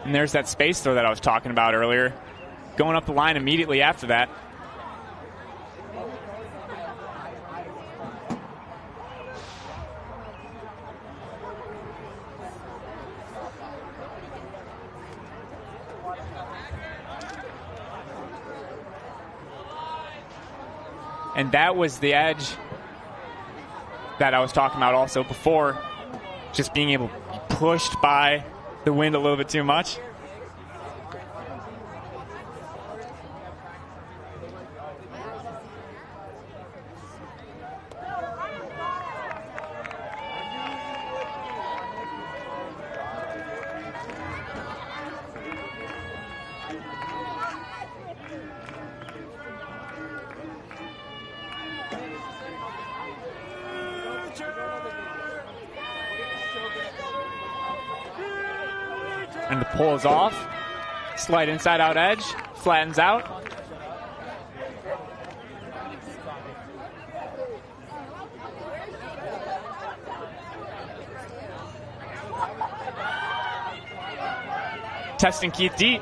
And there's that space throw that I was talking about earlier. Going up the line immediately after that. And that was the edge that I was talking about also before. Just being able to be pushed by the wind a little bit too much. And the pull is off. Slight inside out edge. Flattens out. Testing Keith deep.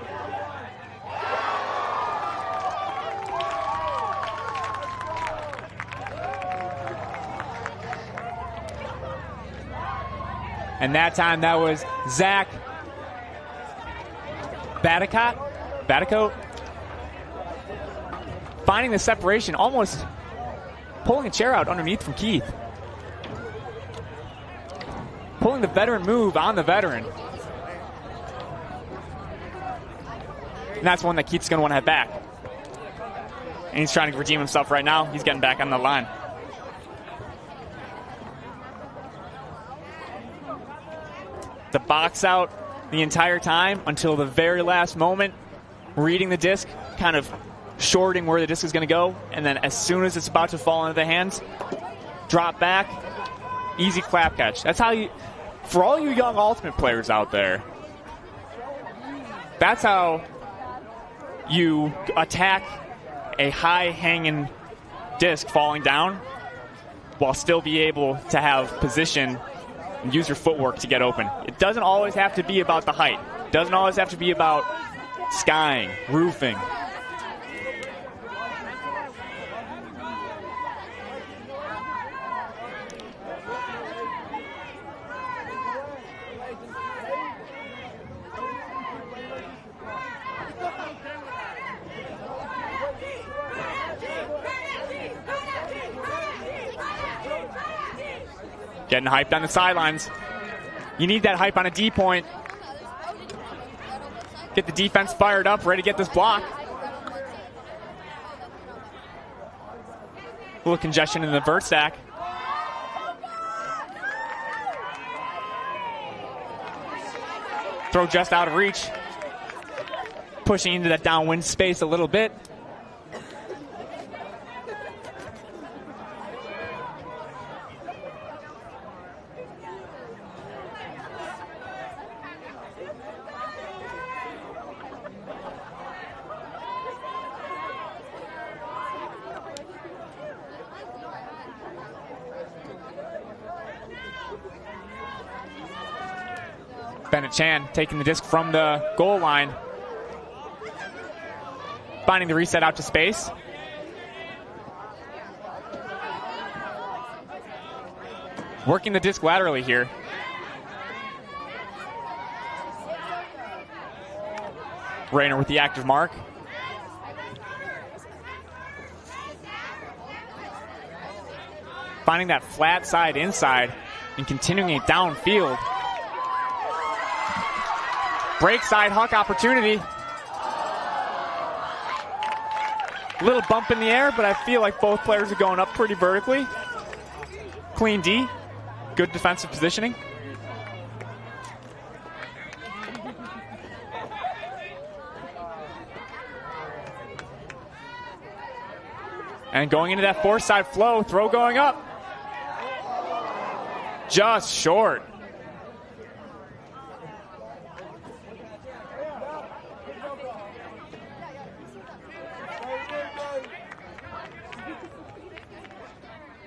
And that time that was Zach Baticoat finding the separation, almost pulling a chair out underneath from Keith. Pulling the veteran move on the veteran. And that's one that Keith's going to want to have back. And he's trying to redeem himself right now. He's getting back on the line. The box out the entire time until the very last moment, reading the disc, kind of shorting where the disc is going to go, and then as soon as it's about to fall into the hands, drop back, easy clap catch. That's how you, for all you young Ultimate players out there, that's how you attack a high-hanging disc falling down while still be able to have position and use your footwork to get open. It doesn't always have to be about the height. It doesn't always have to be about skying, roofing. Getting hyped on the sidelines. You need that hype on a D point. Get the defense fired up, ready to get this block. A little congestion in the vert stack. Throw just out of reach. Pushing into that downwind space a little bit. Bennett Chan taking the disc from the goal line. Finding the reset out to space. Working the disc laterally here. Rayner with the active mark. finding that flat side inside and continuing it downfield. Break side Huck opportunity. Little bump in the air, but I feel like both players are going up pretty vertically. Clean D. Good defensive positioning. And going into that four side flow, throw going up. Just short.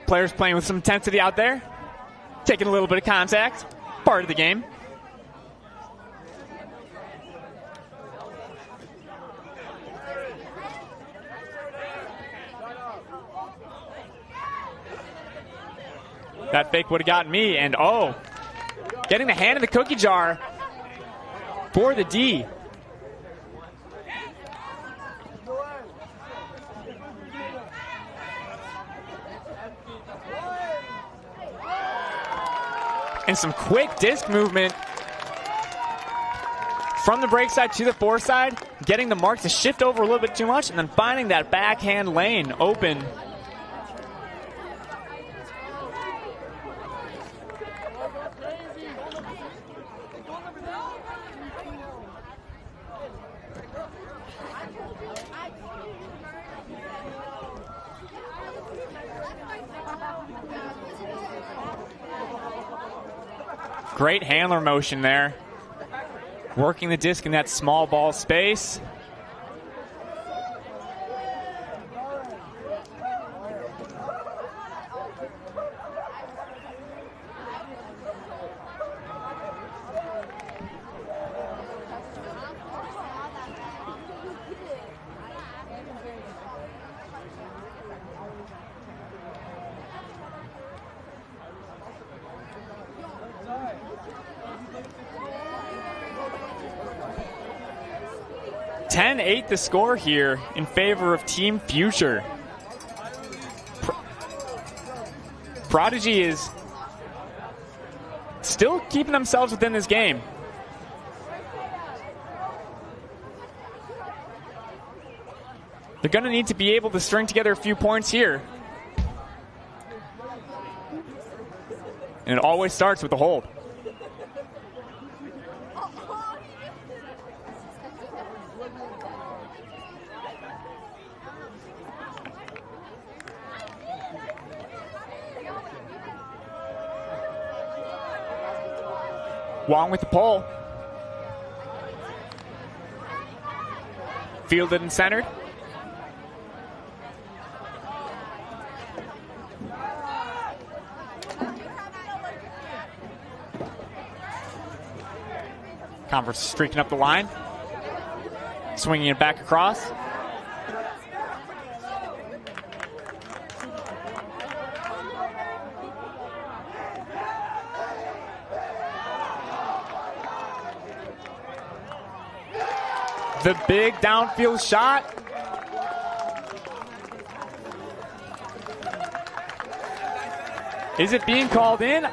Players playing with some intensity out there. Taking a little bit of contact. Part of the game. That fake would have gotten me, and getting the hand in the cookie jar for the D. And some quick disc movement from the break side to the fore side, getting the mark to shift over a little bit too much, and then finding that backhand lane open. Great handler motion there. Working the disc in that small ball space. .10-8 the score here in favor of Team Future. Prodigy is still keeping themselves within this game. They're going to need to be able to string together a few points here. And it always starts with a hold. Wong with the pole. Fielded and centered. Converse streaking up the line. Swinging it back across. The big downfield shot. Is it being called in?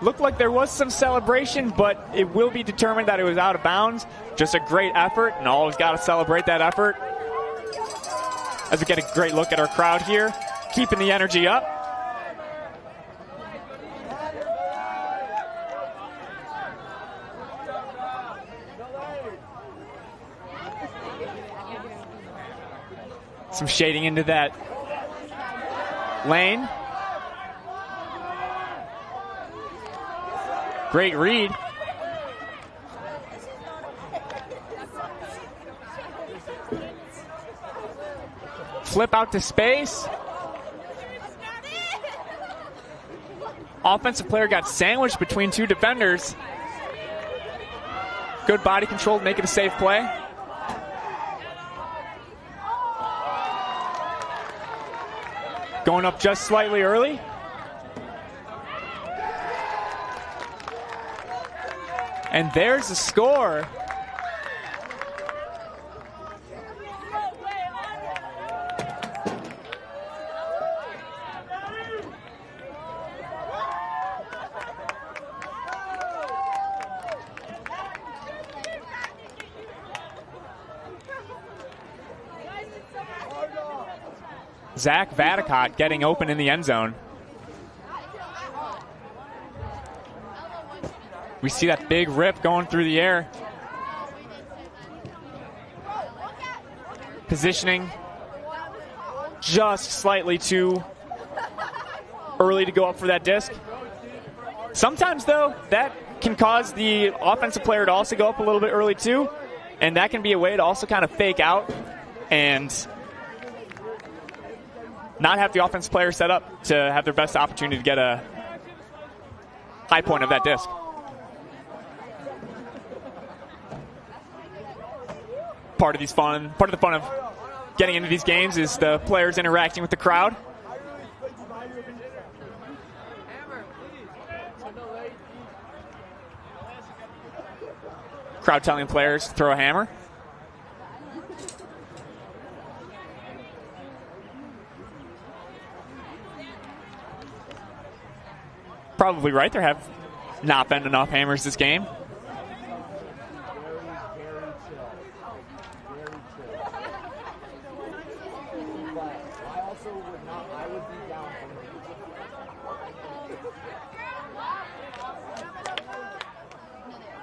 Looked like there was some celebration, but it will be determined that it was out of bounds. Just a great effort, and always got to celebrate that effort. As we get a great look at our crowd here, keeping the energy up. Some shading into that lane. Great read. Flip out to space. Offensive player got sandwiched between two defenders. Good body control to make it a safe play. Going up just slightly early. And there's the score. Zach Vadicott getting open in the end zone. We see that big rip going through the air. Positioning just slightly too early to go up for that disc. Sometimes, though, that can cause the offensive player to also go up a little bit early, too. And that can be a way to also kind of fake out and not have the offensive player set up to have their best opportunity to get a high point of that disc. Part of the fun of getting into these games is the players interacting with the crowd. Crowd telling players to throw a hammer. Probably right. There have not been enough hammers this game.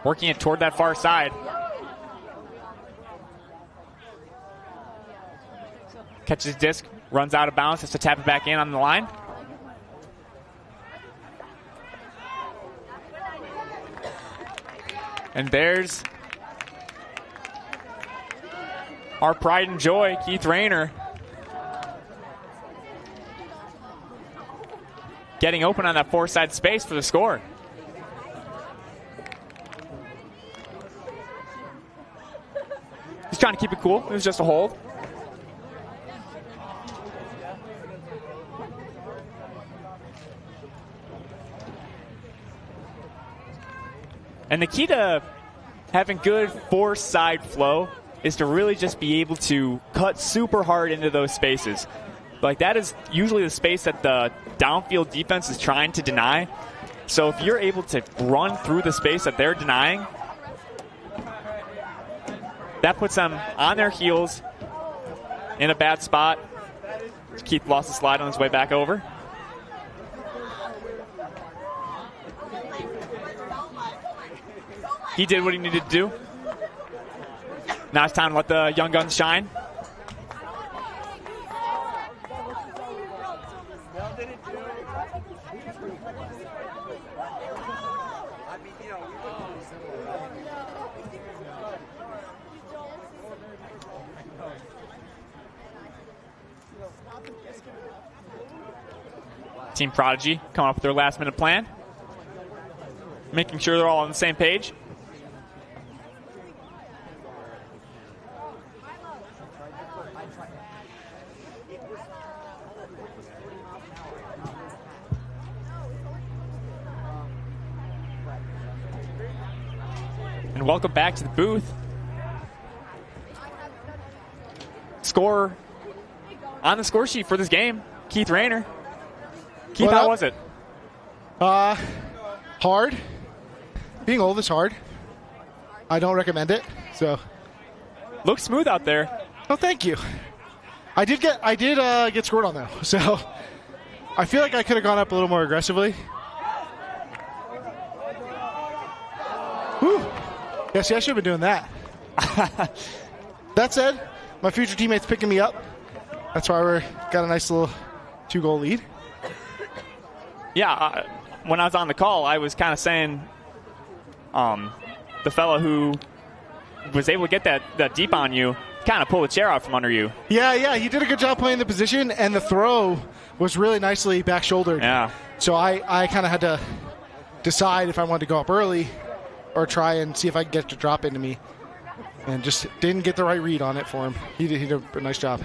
Working it toward that far side. Catches disc, runs out of bounds, has to tap it back in on the line. And there's our pride and joy, Keith Rayner. Getting open on that four-side space for the score. He's trying to keep it cool. It was just a hold. And the key to having good four-side flow is to really just be able to cut super hard into those spaces. Like, that is usually the space that the downfield defense is trying to deny. So if you're able to run through the space that they're denying, that puts them on their heels in a bad spot. Keith lost the slide on his way back over. He did what he needed to do. Now it's time to let the young guns shine. Team Prodigy coming up with their last-minute plan, making sure they're all on the same page. And welcome back to the booth. Score on the score sheet for this game, Keith Rayner. Keith, how was it? Hard. Being old is hard. I don't recommend it. So, looks smooth out there. Oh, thank you. I did get scored on though. So, I feel like I could have gone up a little more aggressively. Whew. Yeah, see, I should have been doing that. That said, my future teammates picking me up. That's why we got a nice little 2-goal lead. Yeah, when I was on the call, I was kind of saying the fellow who was able to get that deep on you kind of pull the chair out from under you. Yeah, he did a good job playing the position, and the throw was really nicely back-shouldered. Yeah. So I kind of had to decide if I wanted to go up early or try and see if I could get it to drop into me, and just didn't get the right read on it for him. He did a nice job.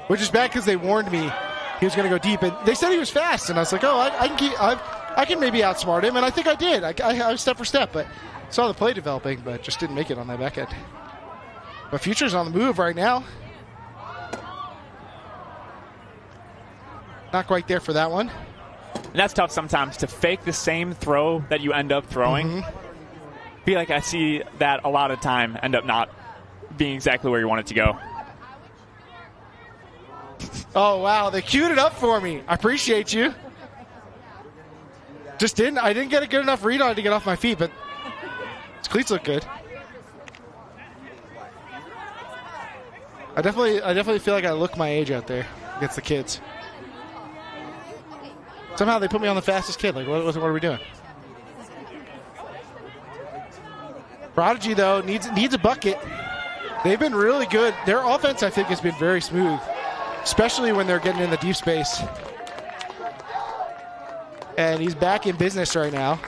Which is bad because they warned me he was going to go deep, and they said he was fast, and I was like, oh, I can maybe outsmart him, and I think I did. I was step for step, but saw the play developing, but just didn't make it on that back end. But Future's on the move right now. Not quite there for that one. And that's tough sometimes, to fake the same throw that you end up throwing. I feel like I see that a lot of time end up not being exactly where you want it to go. Oh, wow. They queued it up for me. I appreciate you. I didn't get a good enough read on it to get off my feet, but his cleats look good. I definitely feel like I look my age out there against the kids. Somehow they put me on the fastest kid. Like, what are we doing? Prodigy, though, needs a bucket. They've been really good. Their offense, I think, has been very smooth, especially when they're getting in the deep space. And he's back in business right now.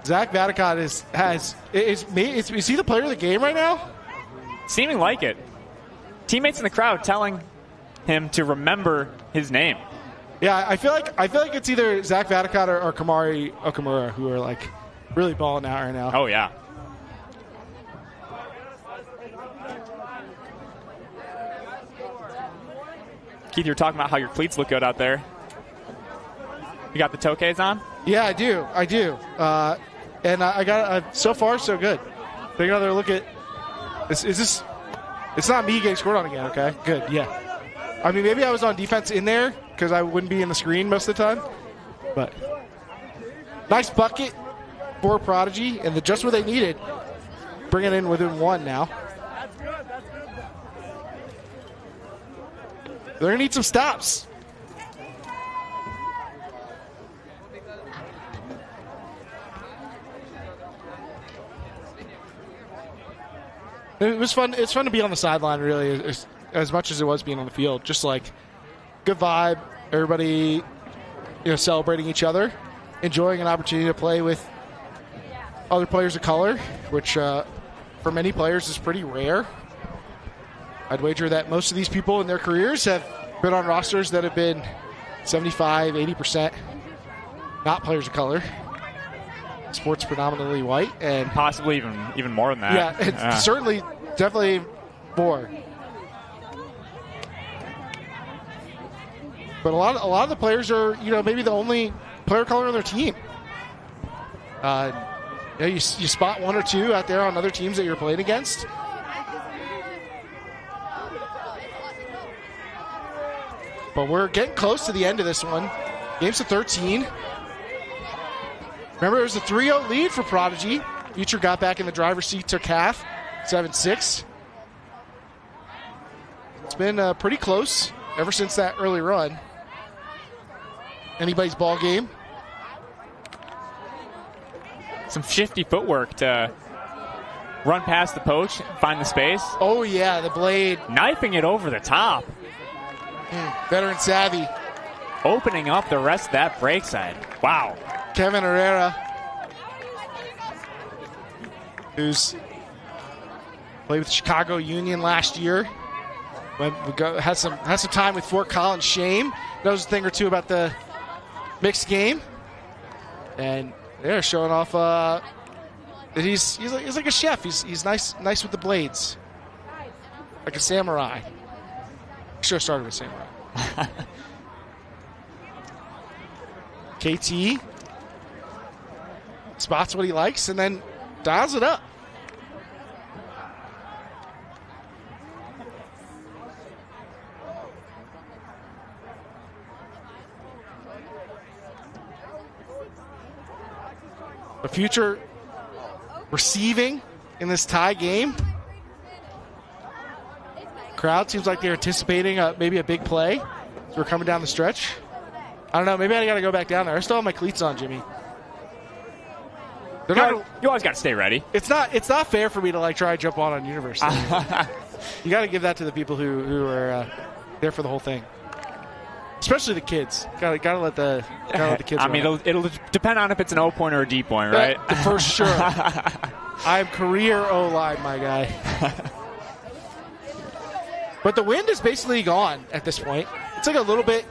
Zach Vadicott is he the player of the game right now? Seeming like it. Teammates in the crowd telling him to remember his name. Yeah, I feel like it's either Zach Vadicott or Kamari Okamura who are like really balling out right now. Oh yeah. Keith, you're talking about how your cleats look good out there. You got the Toke's on? Yeah, I do. And I got so far so good. Take another look at. Is this? It's not me getting scored on again. Okay, good. Yeah. I mean, maybe I was on defense in there because I wouldn't be in the screen most of the time. But nice bucket for Prodigy, and just what they needed. Bring it in within one now. They're going to need some stops. It was fun. It's fun to be on the sideline, really, as much as it was being on the field. Just like good vibe, everybody, celebrating each other, enjoying an opportunity to play with other players of color, which for many players is pretty rare. I'd wager that most of these people in their careers have been on rosters that have been 75, 80% not players of color. Sports predominantly white, and possibly even more than that. Yeah, certainly, definitely more. But a lot of the players are, maybe the only player of color on their team. You spot one or two out there on other teams that you're playing against. But we're getting close to the end of this one. Game's to 13. Remember, it was a 3-0 lead for Prodigy. Future got back in the driver's seat, took half, 7-6. It's been pretty close ever since that early run. Anybody's ball game. Some shifty footwork to run past the poach, find the space. Oh, yeah, the blade. Knifing it over the top. Veteran savvy. Opening up the rest of that break side. Wow. Kevin Herrera, who's played with the Chicago Union last year. Had some time with Fort Collins Shame. Knows a thing or two about the mixed game. And they're showing off that he's like a chef. He's nice with the blades. Like a samurai. Should have started with samurai. KT spots what he likes and then dials it up. The future receiving in this tie game. Crowd seems like they're anticipating maybe a big play. So we're coming down the stretch. I don't know. Maybe I got to go back down there. I still have my cleats on, Jimmy. You always got to stay ready. It's not fair for me to try and jump on Universe. You got to give that to the people who are there for the whole thing, especially the kids. Got to let the kids. I mean, it'll depend on if it's an O point or a D point, right? For sure. I'm career O-line, my guy. But the wind is basically gone at this point. It's like a little bit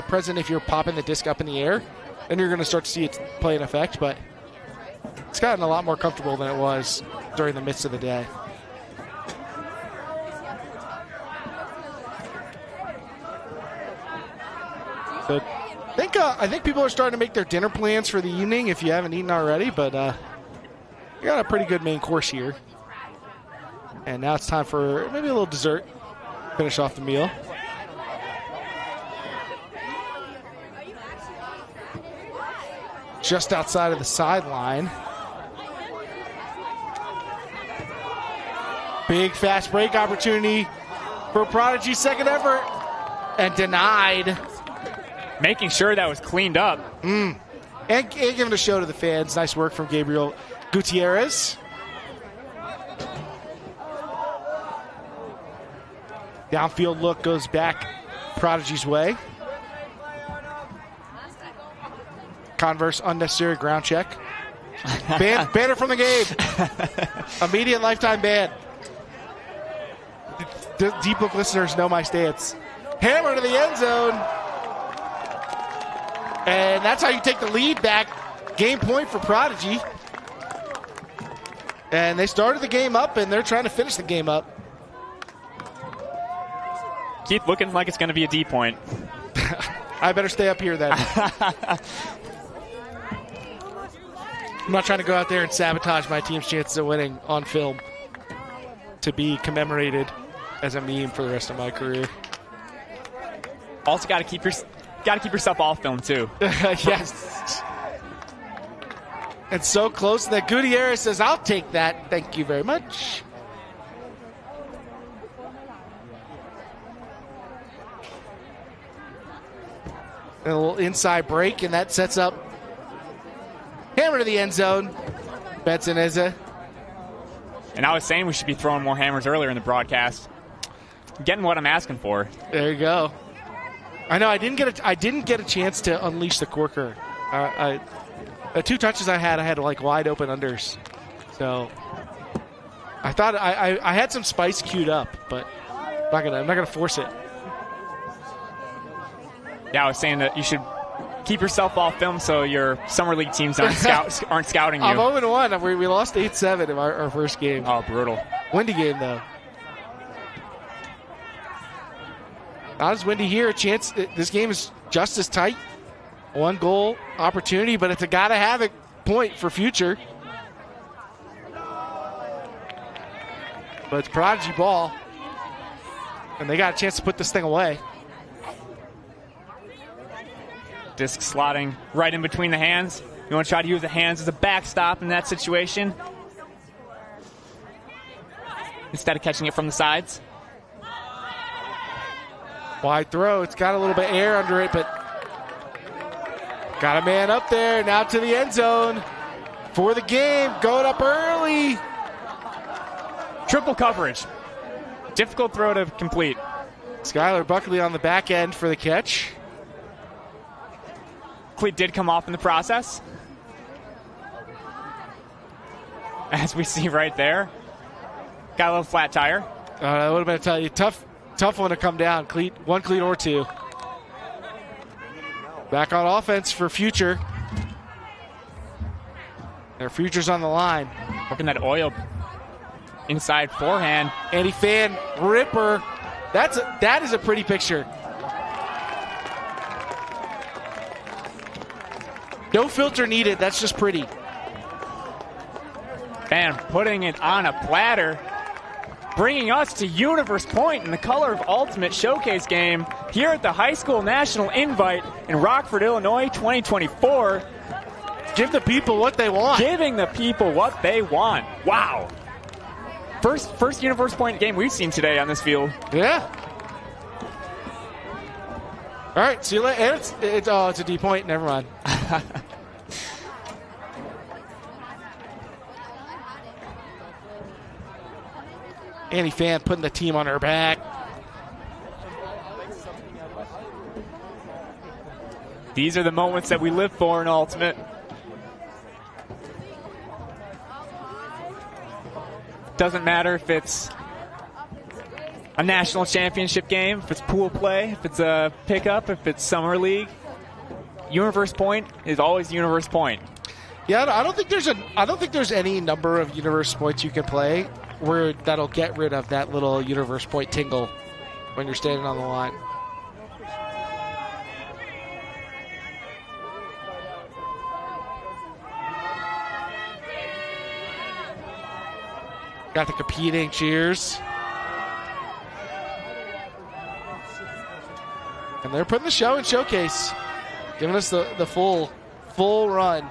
present if you're popping the disc up in the air, and you're going to start to see it play an effect, but it's gotten a lot more comfortable than it was during the midst of the day. So I think people are starting to make their dinner plans for the evening if you haven't eaten already, but got a pretty good main course here. And now it's time for maybe a little dessert. Finish off the meal. Just outside of the sideline. Big fast break opportunity for Prodigy, second effort, and denied. Making sure that was cleaned up. And giving a show to the fans. Nice work from Gabriel Gutierrez. Downfield look goes back Prodigy's way. Converse unnecessary ground check. Banner from the game. Immediate lifetime ban. Deep Look listeners know my stance. Hammer to the end zone. And that's how you take the lead back. Game point for Prodigy. And they started the game up, and they're trying to finish the game up. Keith looking like it's going to be a D point. I better stay up here then. I'm not trying to go out there and sabotage my team's chances of winning on film to be commemorated as a meme for the rest of my career. Also, got to keep yourself off film too. Yes. And so close that Gutierrez says, "I'll take that. Thank you very much." And a little inside break, and that sets up hammer to the end zone. Benson Eze. And I was saying we should be throwing more hammers earlier in the broadcast. Getting what I'm asking for. There you go. I know I didn't get a chance to unleash the corker. The 2 touches I had like wide open unders. So I thought I had some spice queued up, but I'm not gonna force it. Yeah, I was saying that you should keep yourself off film so your summer league teams aren't scouting you. I'm 0-1. We lost 8-7 in our first game. Oh, brutal. Windy game though. Not as windy here. A chance. This game is just as tight. 1 goal opportunity, but it's a gotta have it point for future. But it's Prodigy ball, and they got a chance to put this thing away. Disc slotting right in between the hands. You want to try to use the hands as a backstop in that situation instead of catching it from the sides. Wide throw. It's got a little bit of air under it, but got a man up there. Now to the end zone for the game. Going up early. Triple coverage. Difficult throw to complete. Skylar Buckley on the back end for the catch. Cleat did come off in the process. As we see right there. Got a little flat tire. That would have been tough one to come down. One cleat or 2. Back on offense for future. Their future's on the line. Working that oil inside forehand. Andy Fan ripper. That is a pretty picture. No filter needed. That's just pretty. And putting it on a platter. Bringing us to Universe Point in the color of Ultimate Showcase game here at the High School National Invite in Rockford, Illinois, 2024. Give the people what they want. Giving the people what they want. Wow. First Universe Point game we've seen today on this field. Yeah. All right, see you later. It's a D point. Never mind. Annie Fan putting the team on her back. These are the moments that we live for in Ultimate. Doesn't matter if it's a national championship game, if it's pool play, if it's a pickup, if it's summer league. Universe Point is always Universe Point. Yeah, I don't think there's any number of Universe Points you can play where that'll get rid of that little Universe Point tingle when you're standing on the line. Got the competing cheers. And they're putting the show in Showcase. Giving us the full run.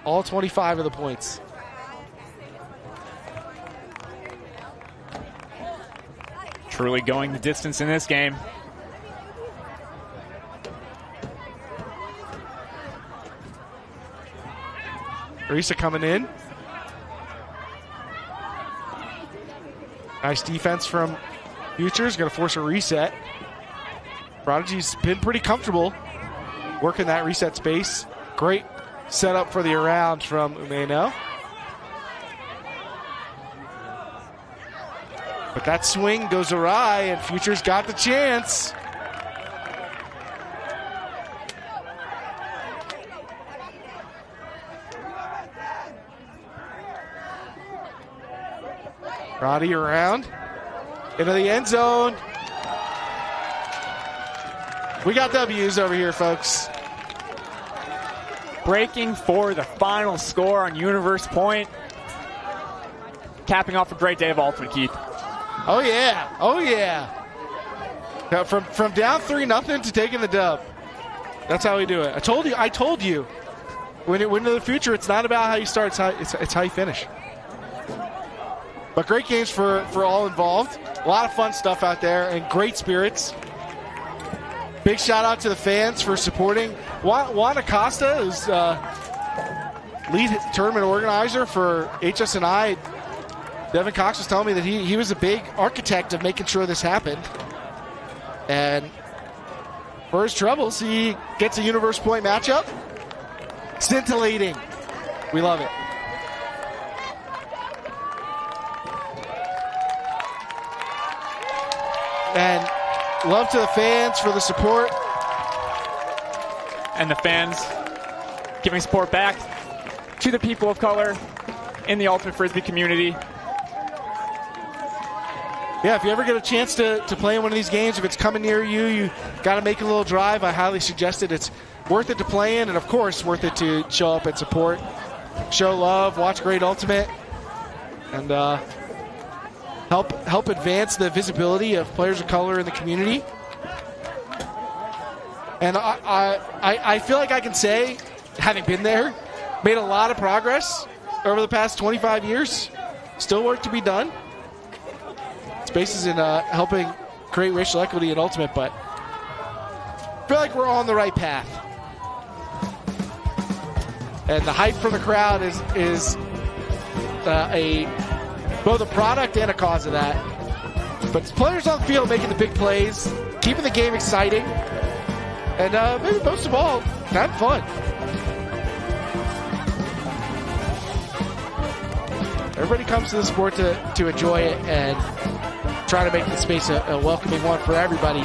All 25 of the points. Truly going the distance in this game. Arisa coming in. Nice defense from Futures. Going to force a reset. Prodigy's been pretty comfortable working that reset space. Great setup for the around from Umeno. But that swing goes awry, and Futures got the chance. Roddy around into the end zone. We got W's over here, folks. Breaking for the final score on Universe Point. Capping off a great day of Ultimate, Keith. Oh, yeah. Oh, yeah. Now, from down 3-0 to taking the dub. That's how we do it. I told you. When it went into the future, it's not about how you start. It's how you finish. But great games for all involved. A lot of fun stuff out there and great spirits. Big shout out to the fans for supporting. Juan Acosta is lead tournament organizer for HSNI. Devin Cox was telling me that he was a big architect of making sure this happened. And for his troubles, he gets a Universe Point matchup. Scintillating. We love it. And love to the fans for the support. And the fans giving support back to the people of color in the Ultimate Frisbee community. Yeah, if you ever get a chance to play in one of these games, if it's coming near you, you got to make a little drive. I highly suggest it. It's worth it to play in, and of course, worth it to show up and support, show love, watch great Ultimate, and help advance the visibility of players of color in the community. And I feel like I can say, having been there, made a lot of progress over the past 25 years. Still work to be done. Spaces in helping create racial equity in Ultimate, but I feel like we're on the right path. And the hype from the crowd is both a product and a cause of that. But it's players on the field making the big plays, keeping the game exciting, and maybe most of all, having fun. Everybody comes to the sport to enjoy it and try to make the space a welcoming one for everybody.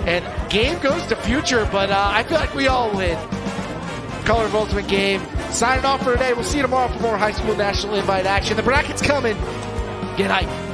And game goes to Future, but I feel like we all win. Color of Ultimate game. Signing off for today. We'll see you tomorrow for more high school national invite action. The bracket's coming. Get hyped.